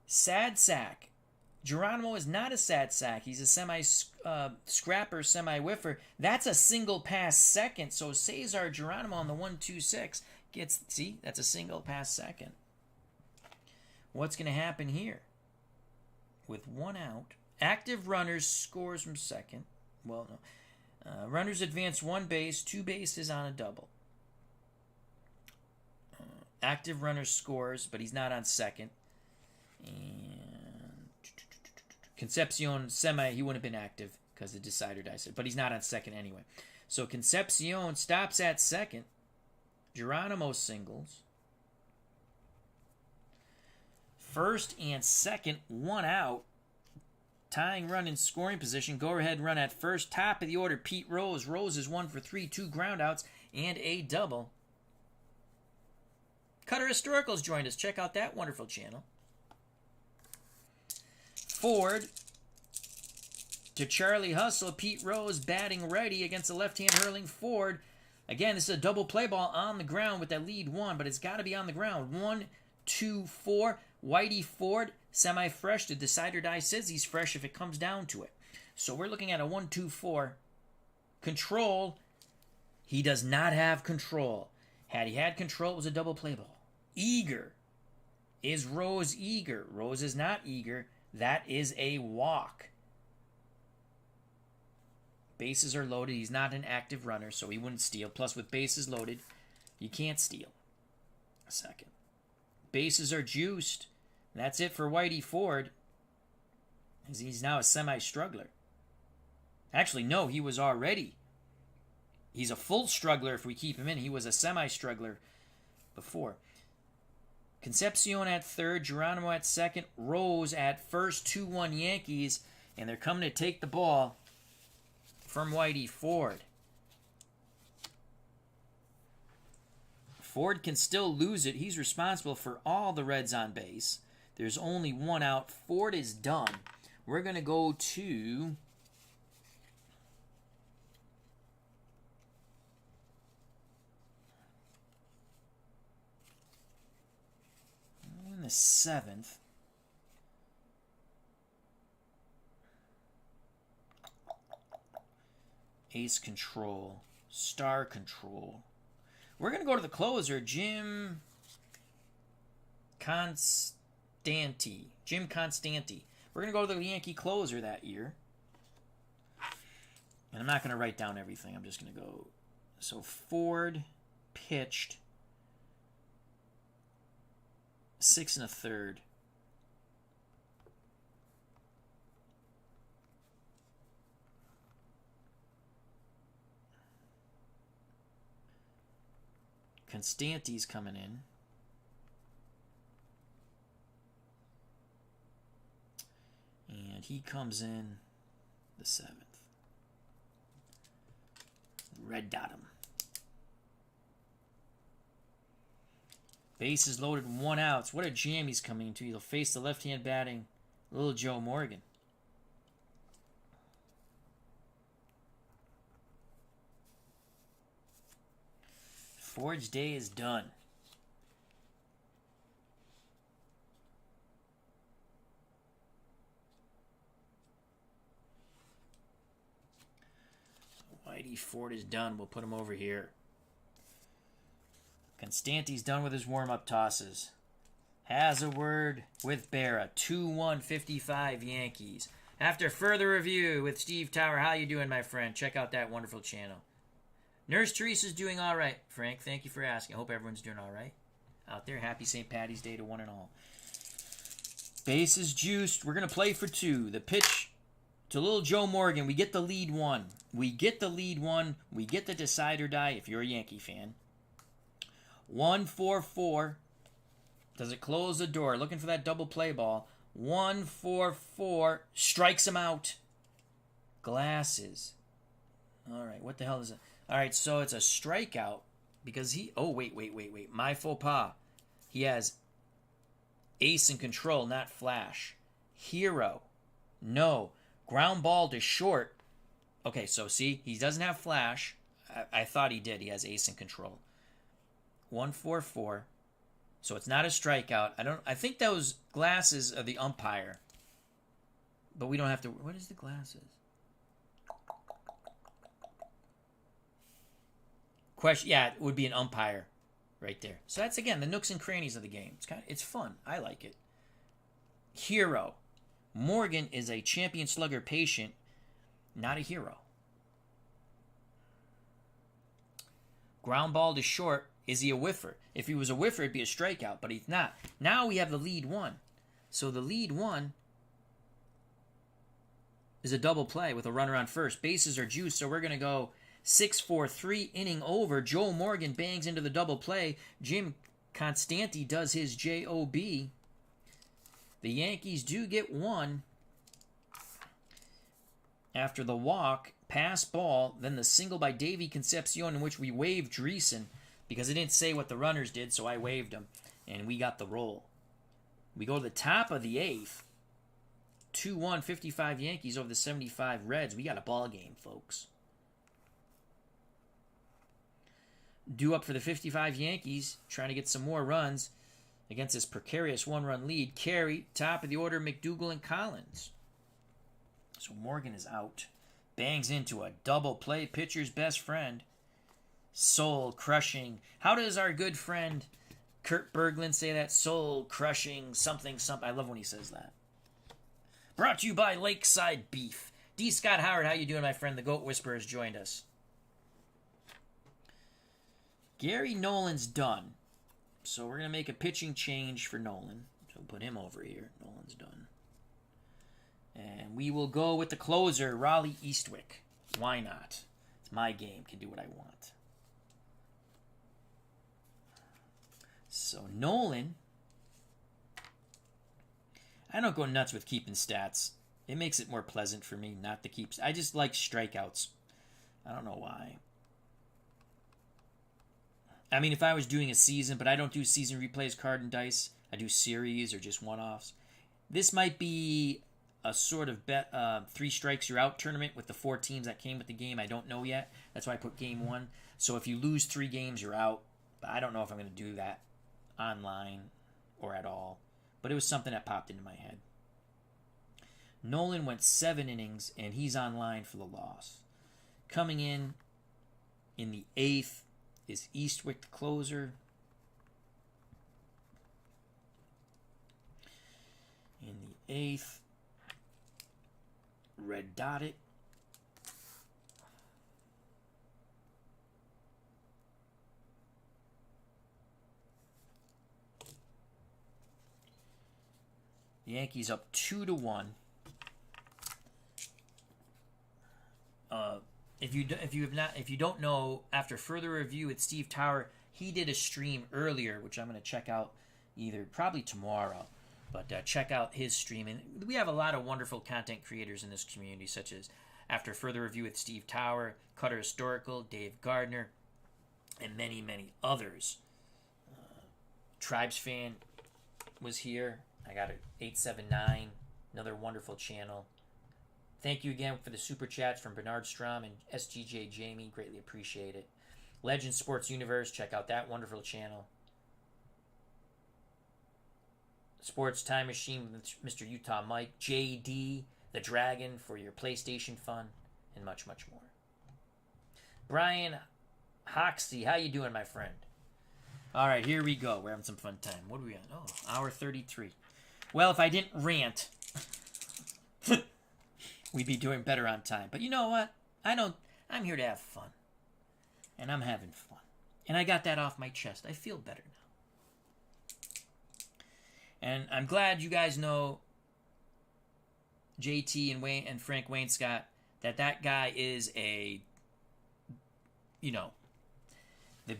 S1: Sad sack. Geronimo is not a sad sack. He's a semi-scrapper, semi-whiffer. That's a single pass second. So Cesar Geronimo on the 1-2-6 gets, see, that's a single pass second. What's going to happen here? With one out, active runners scores from second. Well, no. Runners advance one base, two bases on a double. Active runner scores, but he's not on second. And Concepcion he wouldn't have been active because the decider dice it, but he's not on second anyway. So Concepcion stops at second. Geronimo singles. First and second, one out. Tying run in scoring position. Go ahead run at first. Top of the order, Pete Rose. Rose is 1 for 3, 2 groundouts, and a double. Cutter Historicals joined us. Check out that wonderful channel. Ford to Charlie Hustle. Pete Rose batting ready against the left-hand hurling Ford. Again, this is a double play ball on the ground with that lead one, but it's got to be on the ground. 1, 2, 4. Whitey Ford, semi-fresh. The decider die says he's fresh if it comes down to it. So we're looking at a 1, 2, 4. Control. He does not have control. Had he had control, it was a double play ball. Eager. Is Rose eager? Rose is not eager. That is a walk. Bases are loaded. He's not an active runner, so he wouldn't steal. Plus, with bases loaded, you can't steal. A second. Bases are juiced. That's it for Whitey Ford. He's now a semi-struggler. Actually, no, he was already. He's a full struggler if we keep him in. He was a semi-struggler before. Concepcion at third, Geronimo at second, Rose at first, 2-1 Yankees, and they're coming to take the ball from Whitey Ford. Ford can still lose it. He's responsible for all the Reds on base. There's only one out. Ford is done. We're going to go to in the 7th. Ace control. Star control. We're going to go to the closer, Jim Constanti. We're going to go to the Yankee closer that year. And I'm not going to write down everything. I'm just going to go. So Ford pitched 6 1/3. Constanti's coming in. And he comes in the 7th. Red dot him. Bases loaded, one outs. What a jam he's coming into. He'll face the left-hand batting little Joe Morgan. Ford's day is done. Whitey Ford is done. We'll put him over here. Constanti's done with his warm-up tosses. Has a word with Berra. 2-1-55 Yankees. After further review with Steve Tower, how you doing, my friend? Check out that wonderful channel. Nurse Teresa's doing all right, Frank. Thank you for asking. I hope everyone's doing all right out there. Happy St. Patty's Day to one and all. Bases juiced. We're going to play for 2. The pitch to little Joe Morgan. We get the lead one. We get the decider die if you're a Yankee fan. 1-4-4. Does it close the door? Looking for that double play ball. 1-4-4. Strikes him out. Glasses. All right, what the hell is it? All right, so it's a strikeout because he... Oh, wait. My faux pas. He has ace and control, not flash. Hero. No. Ground ball to short. Okay, so see, he doesn't have flash. I thought he did. He has ace and control. 144. So it's not a strikeout. I think those glasses are the umpire. But we don't have to. What is the glasses? Question. Yeah, it would be an umpire right there. So that's, again, the nooks and crannies of the game. It's fun. I like it. Hero. Morgan is a champion slugger patient, not a hero. Ground ball to short. Is he a whiffer? If he was a whiffer, it'd be a strikeout, but he's not. Now we have the lead one. So the lead one is a double play with a runner on first. Bases are juiced, so we're going to go 6-4-3 inning over. Joe Morgan bangs into the double play. Jim Constanti does his JOB. The Yankees do get one after the walk, pass ball, then the single by Davey Concepcion in which we waved Dreesen because it didn't say what the runners did, so I waved them, and we got the roll. We go to the top of the eighth. 2-1, 55 Yankees over the 75 Reds. We got a ball game, folks. Due up for the 55 Yankees, trying to get some more runs against this precarious one-run lead. Carey, top of the order, McDougal and Collins. So Morgan is out. Bangs into a double play, pitcher's best friend. Soul crushing. How does our good friend Kurt Berglund say that? Soul crushing something, something. I love when he says that. Brought to you by Lakeside Beef. D. Scott Howard, how you doing, my friend? The Goat Whisperer has joined us. Gary Nolan's done. So we're going to make a pitching change for Nolan. So we'll put him over here. Nolan's done. And we will go with the closer, Raleigh Eastwick. Why not? It's my game. Can do what I want. So Nolan. I don't go nuts with keeping stats. It makes it more pleasant for me not to keep. I just like strikeouts. I don't know why. I mean, if I was doing a season, but I don't do season replays, card and dice. I do series or just one-offs. This might be a sort of 3 strikes you're out tournament with the 4 teams that came with the game. I don't know yet. That's why I put game 1. So if you lose 3 games, you're out. But I don't know if I'm going to do that online or at all. But it was something that popped into my head. Nolan went 7 innings, and he's online for the loss. Coming in the 8th is Eastwick, the closer. In the 8th, red dotted. The Yankees up 2-1. If you don't know, after further review with Steve Tower, he did a stream earlier, which I'm going to check out probably tomorrow. But check out his stream. And we have a lot of wonderful content creators in this community, such as After Further Review with Steve Tower, Cutter Historical, Dave Gardner, and many, many others. Tribes Fan was here. I got an 879, another wonderful channel. Thank you again for the super chats from Bernard Strom and SGJ Jamie. Greatly appreciate it. Legend Sports Universe, check out that wonderful channel. Sports Time Machine with Mr. Utah Mike. JD, the Dragon for your PlayStation fun, and much, much more. Brian Hoxie, how you doing, my friend? All right, here we go. We're having some fun time. What are we on? Oh, hour 33. Well, if I didn't rant, we'd be doing better on time. But you know what? I'm here to have fun. And I'm having fun. And I got that off my chest. I feel better now. And I'm glad you guys know JT and Frank Wainscott, that guy is the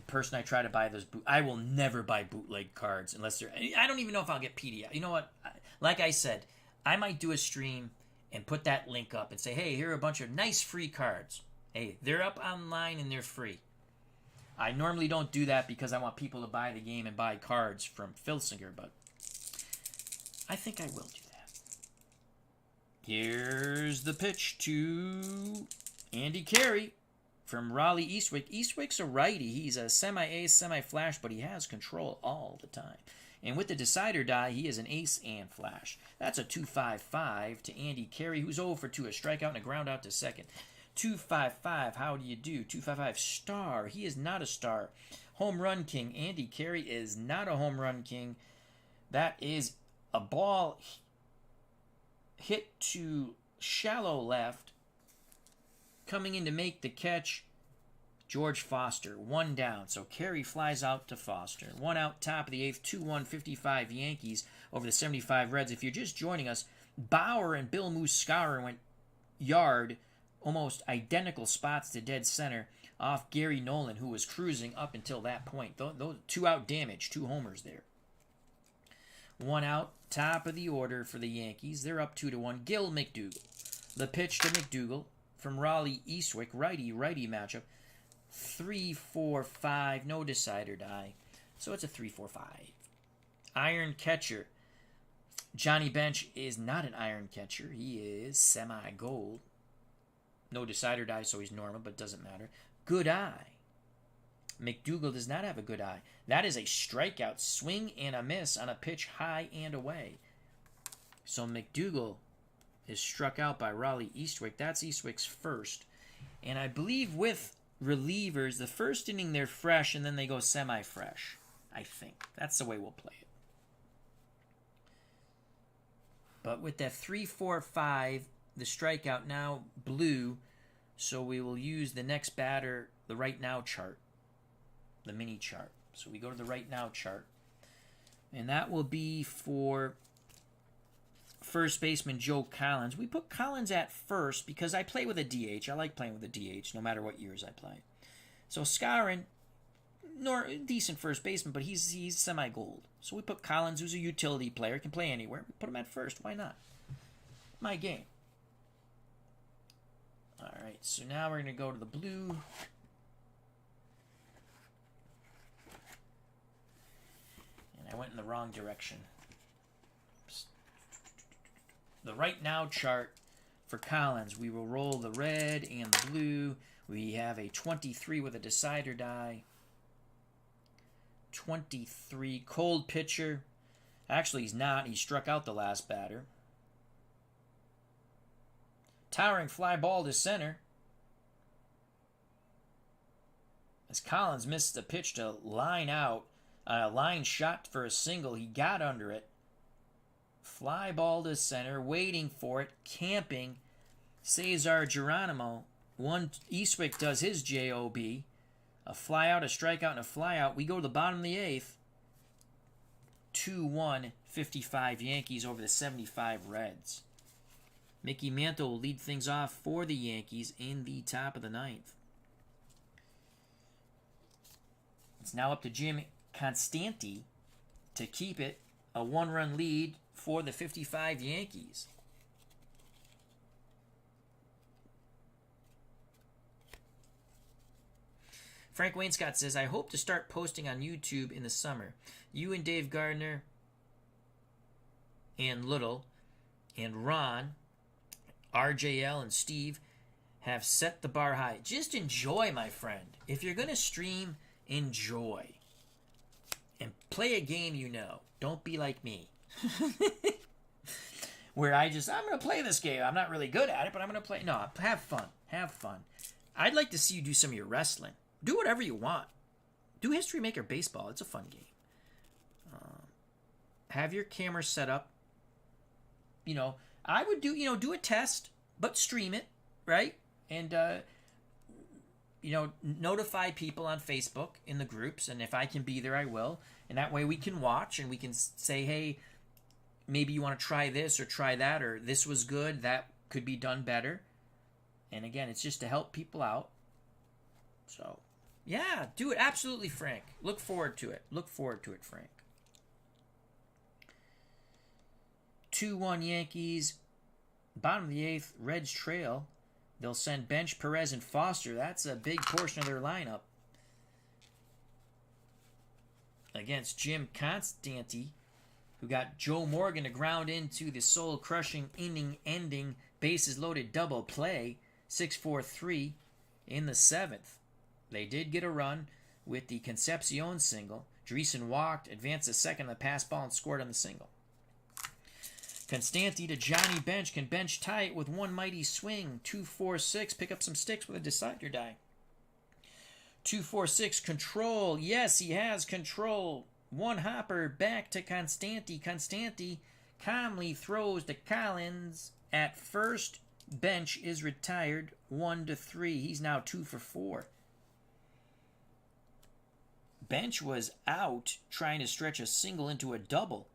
S1: person I try to buy those I will never buy bootleg cards unless they're. I don't even know if I'll get PDF. You know what? Like I said, I might do a stream and put that link up and say, hey, here are a bunch of nice free cards. Hey, they're up online and they're free. I normally don't do that because I want people to buy the game and buy cards from Filsinger, but I think I will do that. Here's the pitch to Andy Carey from Raleigh Eastwick. Eastwick's a righty. He's a semi-ace, semi-flash, but he has control all the time. And with the decider die, he is an ace and flash. That's a 2.55 to Andy Carey, who's 0 for 2, a strikeout and a ground out to second. 2.55, how do you do? 2.55 star. He is not a star. Home run king. Andy Carey is not a home run king. That is a ball hit to shallow left. Coming in to make the catch, George Foster. 1 down. So Carey flies out to Foster. 1 out, top of the 8th. 2-1, 55 Yankees over the 75 Reds. If you're just joining us, Bauer and Bill Muscara went yard, almost identical spots to dead center off Gary Nolan, who was cruising up until that point. Those 2 out damage, 2 homers there. 1 out, top of the order for the Yankees. They're up 2-1. Gil McDougal. The pitch to McDougal from Raleigh Eastwick, righty matchup. 3-4-5, no decider die. So it's a 3-4-5. Iron catcher. Johnny Bench is not an iron catcher. He is semi-gold. No decider die, so he's normal, but doesn't matter. Good eye. McDougal does not have a good eye. That is a strikeout, swing and a miss on a pitch high and away. So McDougal is struck out by Raleigh Eastwick. That's Eastwick's first. And I believe with relievers, the first inning they're fresh and then they go semi-fresh. I think. That's the way we'll play it. But with that 3-4-5, the strikeout now blue, so we will use the next batter, the right now chart, the mini chart. So we go to the right now chart, and that will be for first baseman Joe Collins. We put Collins at first because I play with a DH. I like playing with a DH no matter what years I play. So Scarin, decent first baseman, but he's semi-gold. So we put Collins, who's a utility player, can play anywhere. We put him at first. Why not? My game. All right, so now we're going to go to the blue. And I went in the wrong direction. The right now chart for Collins, we will roll the red and the blue. We have a 23 with a decider die. 23, cold pitcher. Actually, he's not. He struck out the last batter. Towering fly ball to center. As Collins missed the pitch to line out, a line shot for a single. He got under it. Fly ball to center, waiting for it, camping. Cesar Geronimo. Eastwick does his job. A fly out, a strikeout, and a fly out. We go to the bottom of the 8th. 2-1, 55 Yankees over the 75 Reds. Mickey Mantle will lead things off for the Yankees in the top of the 9th. It's now up to Jim Constanti to keep it a 1-run lead for the 55 Yankees. Frank Wainscott says, I hope to start posting on YouTube in the summer. You and Dave Gardner and Little and Ron, RJL and Steve have set the bar high. Just enjoy, my friend. If you're going to stream, enjoy. And play a game you know. Don't be like me. Where I'm going to play this game. I'm not really good at it, but I'm going to play. No, have fun. Have fun. I'd like to see you do some of your wrestling. Do whatever you want. Do History Maker Baseball. It's a fun game. Have your camera set up. I would do a test, but stream it, right? And, notify people on Facebook in the groups. And if I can be there, I will. And that way we can watch and we can say, hey, maybe you want to try this or try that, or this was good, that could be done better. And again, it's just to help people out. So, yeah, do it. Absolutely, Frank. Look forward to it. Look forward to it, Frank. 2-1 Yankees. Bottom of the 8th, Reds trail. They'll send Bench, Perez, and Foster. That's a big portion of their lineup. Against Jim Constanti, who got Joe Morgan to ground into the soul-crushing, inning-ending, bases-loaded double play 6-4-3 in the 7th. They did get a run with the Concepcion single. Dreesen walked, advanced a second on the pass ball, and scored on the single. Constanti to Johnny Bench can bench tie it with one mighty swing. 2-4-6, pick up some sticks with a decider die. 2-4-6, control. Yes, he has control. One hopper back to Constanti. Constanti calmly throws to Collins at first. Bench is retired 1-3. He's now 2 for 4. Bench was out trying to stretch a single into a double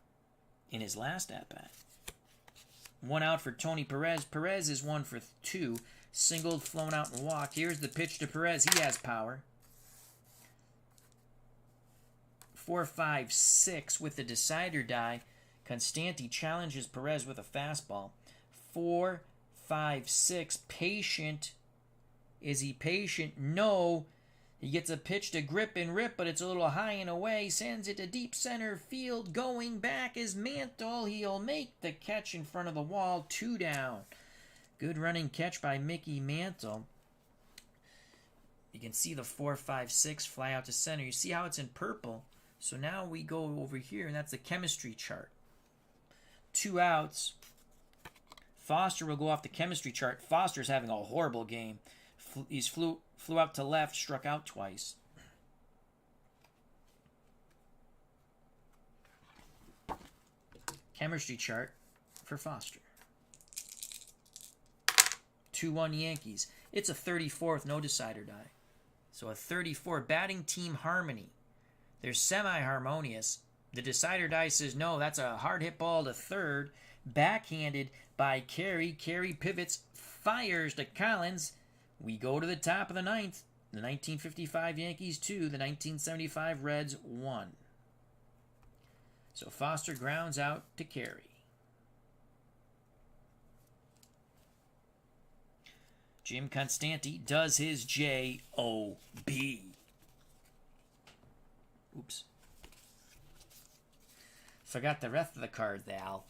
S1: in his last at-bat. One out for Tony Perez. Perez is 1 for 2. Singled, flown out, and walked. Here's the pitch to Perez. He has power. 4-5-6 with the decider die. Constanti challenges Perez with a fastball. 4-5-6. Patient. Is he patient? No. He gets a pitch to grip and rip, but it's a little high and away. Sends it to deep center field. Going back is Mantle. He'll make the catch in front of the wall. 2 down. Good running catch by Mickey Mantle. You can see the 4-5-6 fly out to center. You see how it's in purple. So now we go over here, and that's the chemistry chart. 2 outs. Foster will go off the chemistry chart. Foster's having a horrible game. He's flew out to left, struck out twice. Chemistry chart for Foster. 2-1 Yankees. It's a 34th, no decider die. So a 34 batting team harmony. They're semi-harmonious. The decider die says no, that's a hard hit ball to third. Backhanded by Carey. Carey pivots, fires to Collins. We go to the top of the 9th. The 1955 Yankees 2, the 1975 Reds 1. So Foster grounds out to Carey. Jim Constanti does his J-O-B. Oops. Forgot the rest of the cards, Al.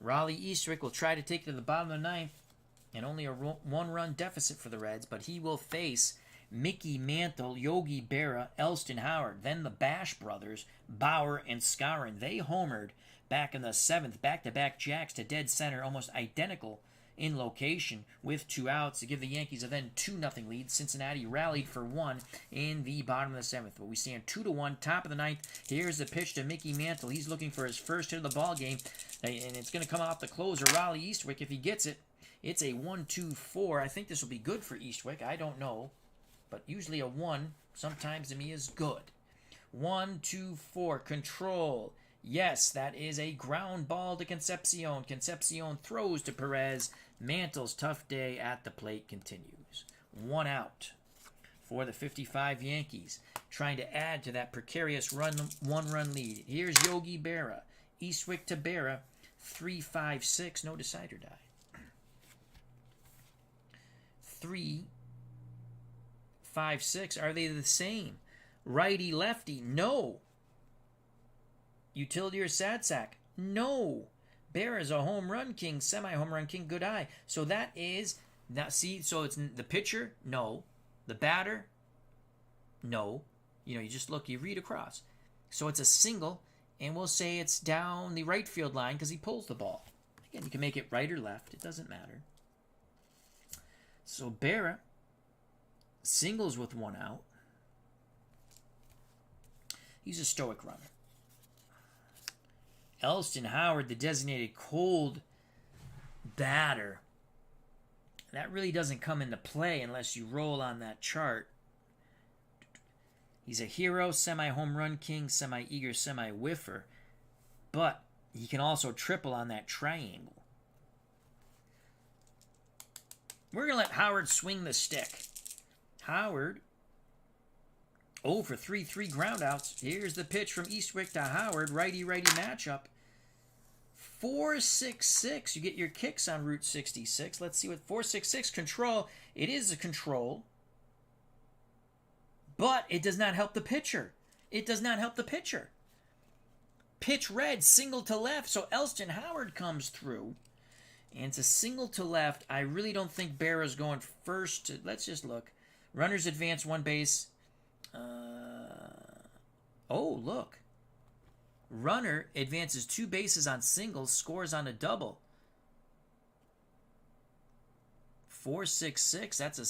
S1: Raleigh Eastwick will try to take it to the bottom of the 9th, and only a one-run deficit for the Reds, but he will face Mickey Mantle, Yogi Berra, Elston Howard, then the Bash brothers, Bauer and Skowron. They homered back in the 7th, back-to-back jacks to dead center, almost identical in location with 2 outs to give the Yankees a then 2-0 lead. Cincinnati rallied for 1 in the bottom of the 7th. But we stand 2-1, top of the 9th. Here's the pitch to Mickey Mantle. He's looking for his first hit of the ball game, and it's going to come off the closer, Raleigh Eastwick. If he gets it, it's a 1-2-4. I think this will be good for Eastwick. I don't know, but usually a 1 sometimes to me is good. 1-2-4, control. Yes, that is a ground ball to Concepcion. Concepcion throws to Perez. Mantle's tough day at the plate continues. 1 out for the 55 Yankees, trying to add to that precarious one-run lead. Here's Yogi Berra. Eastwick to Berra. 3-5-6, no decider die. 3-5-6, are they the same? Righty-lefty, no. Utility or sad sack, no. Berra is a home run king, semi-home run king, good eye. So that is, now see, so it's the pitcher, no. The batter, no. You just look, you read across. So it's a single, and we'll say it's down the right field line because he pulls the ball. Again, you can make it right or left. It doesn't matter. So Berra singles with 1 out. He's a stoic runner. Elston Howard, the designated cold batter. That really doesn't come into play unless you roll on that chart. He's a hero, semi-home run king, semi-eager, semi-whiffer. But he can also triple on that triangle. We're going to let Howard swing the stick. Howard, 0 for 3 groundouts. Here's the pitch from Eastwick to Howard. Righty-righty matchup. 4-6-6. You get your kicks on Route 66. Let's see what 4-6-6 control. It is a control. But it does not help the pitcher. It does not help the pitcher. Pitch red, single to left. So Elston Howard comes through. And it's a single to left. I really don't think Berra's going first. Let's just look. Runners advance one base. Oh, look. Runner advances two bases on singles, scores on a double. 4-6-6. That's a...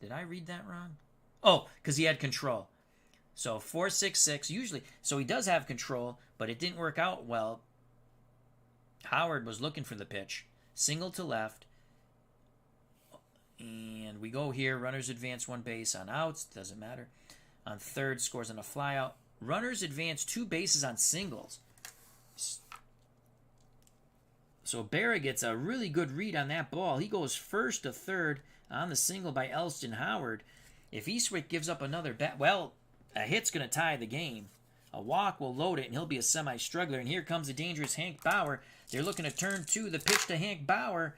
S1: Did I read that wrong? Oh, because he had control. So 4-6-6 usually. So he does have control, but it didn't work out well. Howard was looking for the pitch. Single to left. And we go here. Runners advance one base on outs. Doesn't matter. On third, scores on a flyout. Runners advance two bases on singles. So Berra gets a really good read on that ball. He goes first to third on the single by Elston Howard. If Eastwick gives up another bat, well, a hit's going to tie the game. A walk will load it, and he'll be a semi-struggler. And here comes the dangerous Hank Bauer. They're looking to turn two. The pitch to Hank Bauer.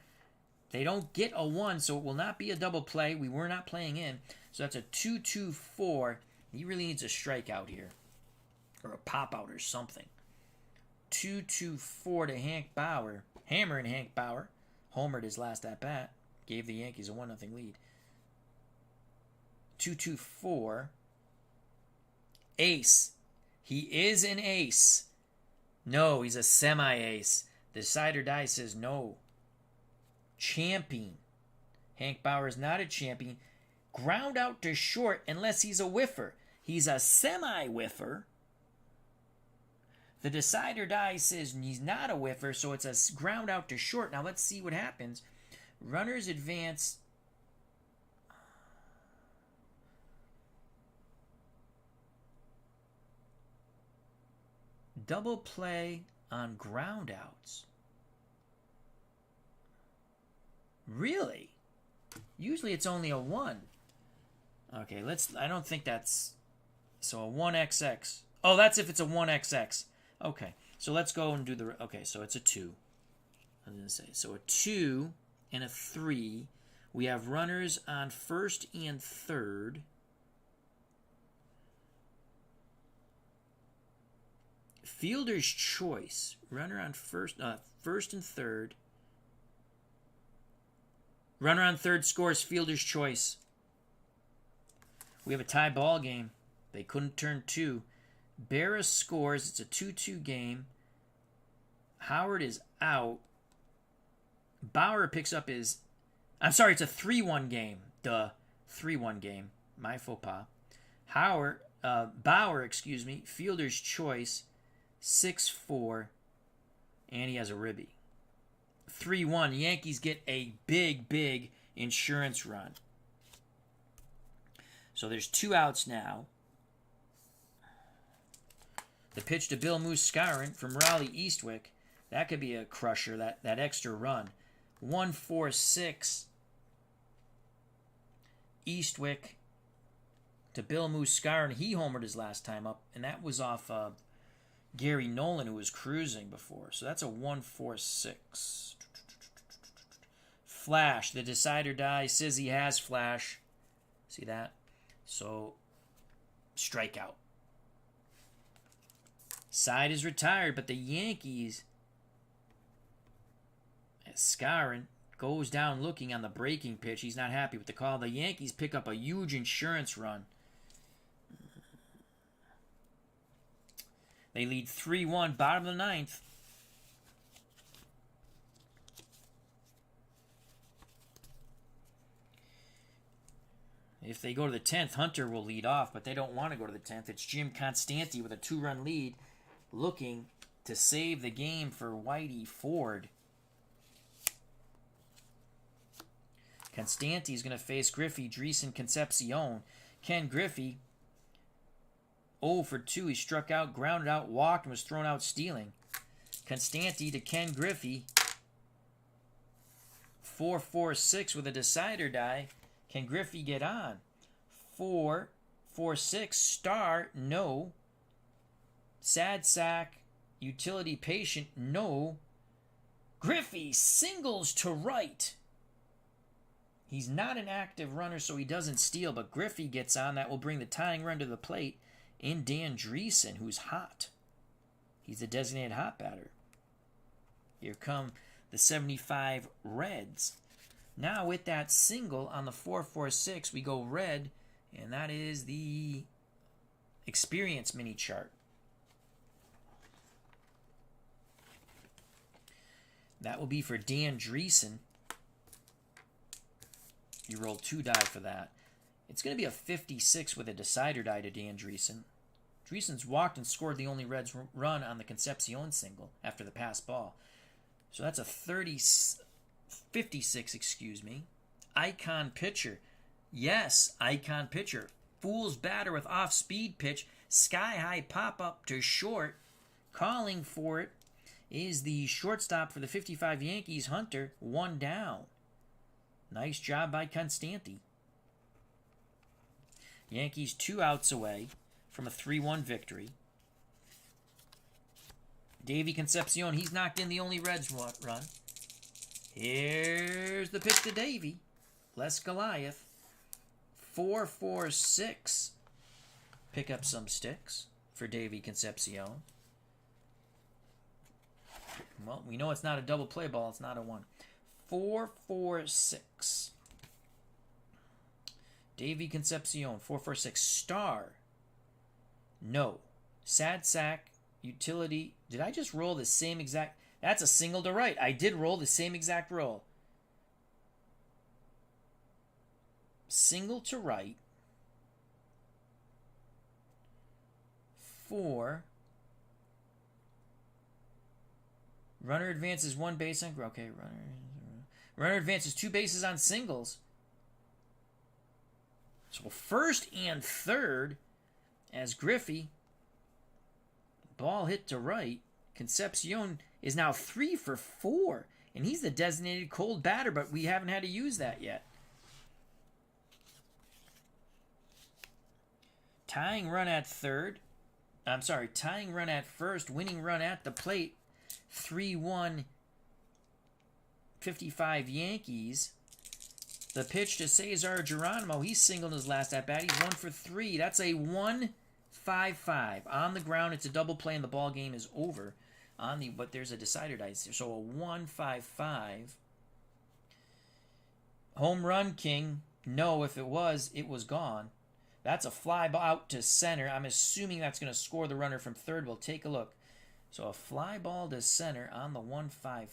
S1: They don't get a 1, so it will not be a double play. We were not playing in. So that's a 2-2-4. He really needs a strikeout here. Or a pop-out or something. 2-2-4 to Hank Bauer. Hammering Hank Bauer. Homered his last at-bat. Gave the Yankees a 1-0 lead. 2-2-4. Ace. He is an ace. No, he's a semi-ace. The side or die says no. Champion. Hank Bauer is not a champion. Ground out to short unless he's a whiffer. He's a semi-whiffer. The decide or die says he's not a whiffer, so it's a ground out to short. Now let's see what happens. Runners advance. Double play on ground outs. Really? Usually it's only a 1. Okay, I don't think that's... So a 1XX. Oh, that's if it's a 1XX. Okay, so let's go and do the... Okay, so it's a 2. I was going to say. So a 2 and a 3. We have runners on first and third. Fielder's choice. Runner on first and third. Runner on third scores, fielder's choice. We have a tie ball game. They couldn't turn 2. Berra scores. It's a 2-2 game. Howard is out. Bauer picks up his... I'm sorry, it's a 3-1 game. Duh. 3-1 game. My faux pas. Bauer, fielder's choice. 6-4. And he has a ribby. 3-1. Yankees get a big insurance run. So there's 2 outs now. The pitch to Bill Muscarin from Raleigh Eastwick. That could be a crusher, that extra run. 1-4-6. Eastwick to Bill Muscarin. He homered his last time up, and that was off Gary Nolan, who was cruising before. So that's a 1-4-6. Flash. The decider die says he has flash. See that? So, strikeout. Side is retired, but the Yankees, as Scarin goes down looking on the breaking pitch. He's not happy with the call. The Yankees pick up a huge insurance run. They lead 3-1, bottom of the 9th. If they go to the 10th, Hunter will lead off, but they don't want to go to the 10th. It's Jim Constanti with a 2-run lead looking to save the game for Whitey Ford. Constanti is going to face Griffey, Dreesen, Concepcion. Ken Griffey, 0 for 2. He struck out, grounded out, walked, and was thrown out stealing. Constanti to Ken Griffey. 4-4-6 with a decider die. Can Griffey get on? 4-4-6. Star, no. Sad sack. Utility patient, no. Griffey singles to right. He's not an active runner, so he doesn't steal, but Griffey gets on. That will bring the tying run to the plate in Dan Dreesen, who's hot. He's a designated hot batter. Here come the 75 Reds. Now with that single on the 4-4-6, we go red, and that is the experience mini chart. That will be for Dan Dreesen. You roll 2 die for that. It's going to be a 56 with a decider die to Dan Dreesen. Dreesen's walked and scored the only Reds run on the Concepcion single after the pass ball. So that's a 56, excuse me. Icon pitcher. Yes, icon pitcher. Fool's batter with off-speed pitch. Sky-high pop-up to short. Calling for it is the shortstop for the 55 Yankees, Hunter. 1 down. Nice job by Constanti. Yankees 2 outs away from a 3-1 victory. Davey Concepcion, he's knocked in the only Reds run. Here's the pitch to Davey. Les Goliath. 4-4-6. Pick up some sticks for Davey Concepcion. Well, we know it's not a double play ball. It's not a 1. 4-4-6. Davey Concepcion, 4-4-6. Star. No. Sad sack. Utility. Did I just roll the same exact... That's a single to right. I did roll the same exact roll. Single to right. 4. Runner advances 1 base on... Okay, runner advances 2 bases on singles. So first and third as Griffey. Ball hit to right. Concepcion is now 3 for 4. And he's the designated cold batter, but we haven't had to use that yet. Tying run at third. Tying run at first. Winning run at the plate. 3-1 55 Yankees. The pitch to Cesar Geronimo. He's singled his last at bat. He's 1 for 3. That's a 1-5-5. On the ground, it's a double play, and the ball game is over. But there's a decider dice there. So a 1-5-5. Home run king. No, if it was gone. That's a fly ball out to center. I'm assuming that's going to score the runner from third. We'll take a look. So a fly ball to center on the 1-5-5.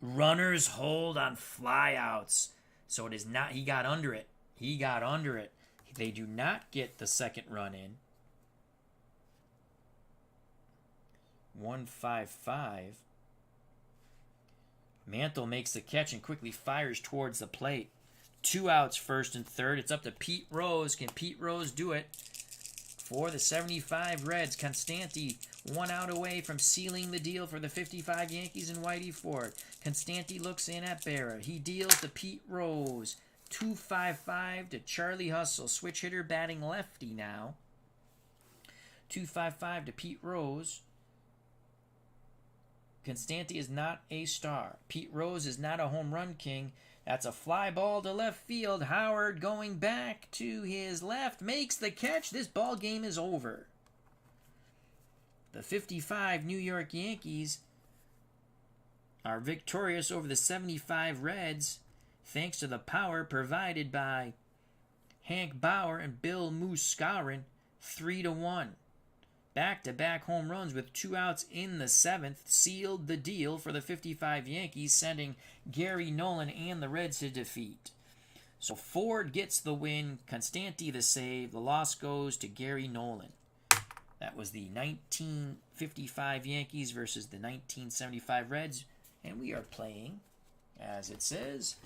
S1: Runners hold on flyouts. So it is not, he got under it. They do not get the second run in. 1-5-5. Mantle makes the catch and quickly fires towards the plate. 2 outs, first and third. It's up to Pete Rose. Can Pete Rose do it? For the 75 Reds, Constanti 1 out away from sealing the deal for the 55 Yankees and Whitey Ford. Constanti looks in at Berra. He deals to Pete Rose. 2-5-5 to Charlie Hustle. Switch hitter batting lefty now. 2-5-5 to Pete Rose. Constanti is not a star. Pete Rose is not a home run king. That's a fly ball to left field. Howard going back to his left. Makes the catch. This ball game is over. The 55 New York Yankees are victorious over the 75 Reds thanks to the power provided by Hank Bauer and Bill Muscarin. 3-1. Back-to-back home runs with 2 outs in the 7th sealed the deal for the 55 Yankees, sending Gary Nolan and the Reds to defeat. So Ford gets the win, Constanti the save, the loss goes to Gary Nolan. That was the 1955 Yankees versus the 1975 Reds, and we are playing, as it says,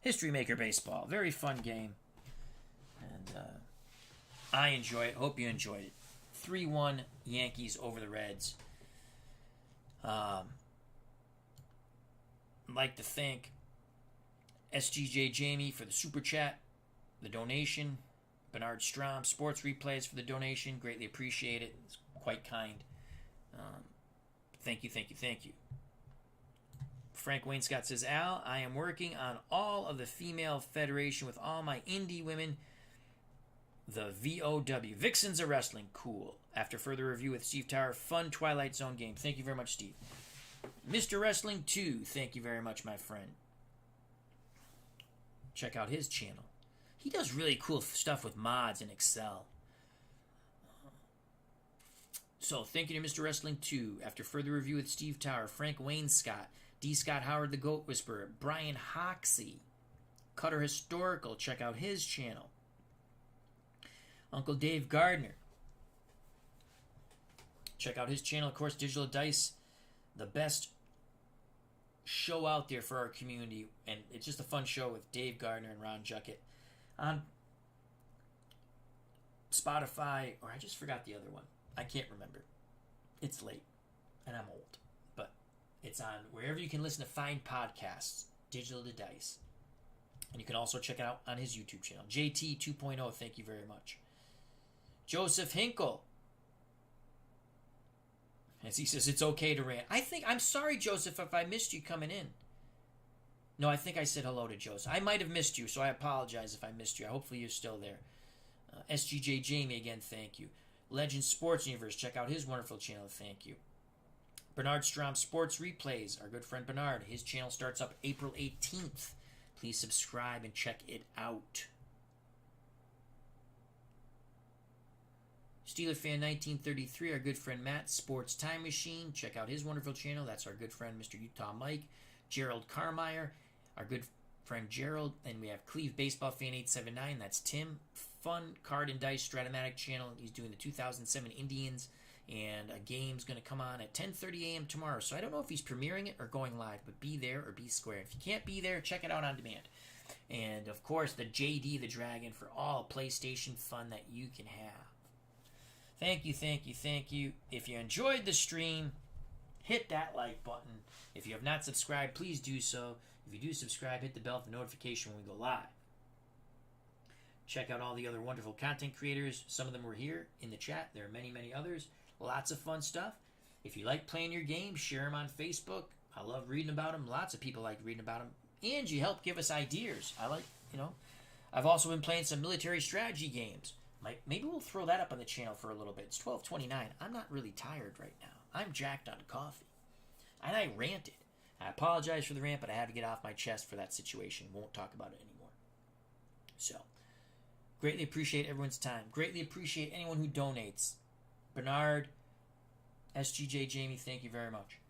S1: History Maker Baseball. Very fun game, and I enjoy it. Hope you enjoyed it. 3-1 Yankees over the Reds. I'd like to thank SGJ Jamie for the super chat, the donation, Bernard Strom Sports Replays for the donation. Greatly appreciate it. It's quite kind. Thank you. Frank Wainscott says, Al, I am working on all of the female federation with all my indie women. The VOW. Vixens of Wrestling. Cool. After further review with Steve Tower, fun Twilight Zone game. Thank you very much, Steve. Mr. Wrestling 2. Thank you very much, my friend. Check out his channel. He does really cool stuff with mods in Excel. So, thank you to Mr. Wrestling 2. After further review with Steve Tower, Frank Wainscott, D. Scott Howard, the Goat Whisperer, Brian Hoxie, Cutter Historical. Check out his channel. Uncle Dave Gardner. Check out his channel. Of course, Digital Dice, the best show out there for our community. And it's just a fun show with Dave Gardner and Ron Juckett on Spotify. Or I just forgot the other one. I can't remember. It's late. And I'm old. But it's on wherever you can listen to fine podcasts. Digital Dice. And you can also check it out on his YouTube channel. JT 2.0. Thank you very much. Joseph Hinkle. As he says, it's okay to rant. I'm sorry, Joseph, if I missed you coming in. No, I think I said hello to Joseph. I might have missed you, so I apologize if I missed you. Hopefully you're still there. SGJ Jamie, again, thank you. Legend Sports Universe, check out his wonderful channel, thank you. Bernard Strom Sports Replays, our good friend Bernard. His channel starts up April 18th. Please subscribe and check it out. Steeler Fan 1933, our good friend Matt, Sports Time Machine. Check out his wonderful channel. That's our good friend Mr. Utah Mike. Gerald Carmeyer, our good friend Gerald. And we have Cleve Baseball Fan 879. That's Tim. Fun Card and Dice Stratomatic channel. He's doing the 2007 Indians. And a game's going to come on at 10:30 a.m. tomorrow. So I don't know if he's premiering it or going live. But be there or be square. If you can't be there, check it out on demand. And, of course, the JD the Dragon for all PlayStation fun that you can have. Thank you, thank you, thank you. If you enjoyed the stream, hit that like button. If you have not subscribed, please do so. If you do subscribe, hit the bell for notification when we go live. Check out all the other wonderful content creators. Some of them were here in the chat. There are many, many others. Lots of fun stuff. If you like playing your games, share them on Facebook. I love reading about them. Lots of people like reading about them. And you help give us ideas. I've also been playing some military strategy games. Maybe we'll throw that up on the channel for a little bit. It's 12:29. I'm not really tired right now. I'm jacked on coffee. And I ranted. I apologize for the rant, but I had to get off my chest for that situation. Won't talk about it anymore. So, greatly appreciate everyone's time. Greatly appreciate anyone who donates. Bernard, SGJ Jamie, thank you very much.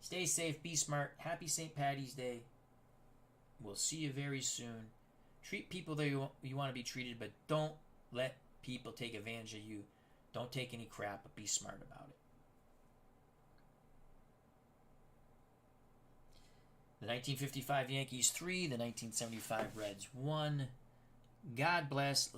S1: Stay safe, be smart. Happy St. Paddy's Day. We'll see you very soon. Treat people that you want to be treated, but don't let people take advantage of you. Don't take any crap, but be smart about it. The 1955 Yankees 3, the 1975 Reds 1. God bless.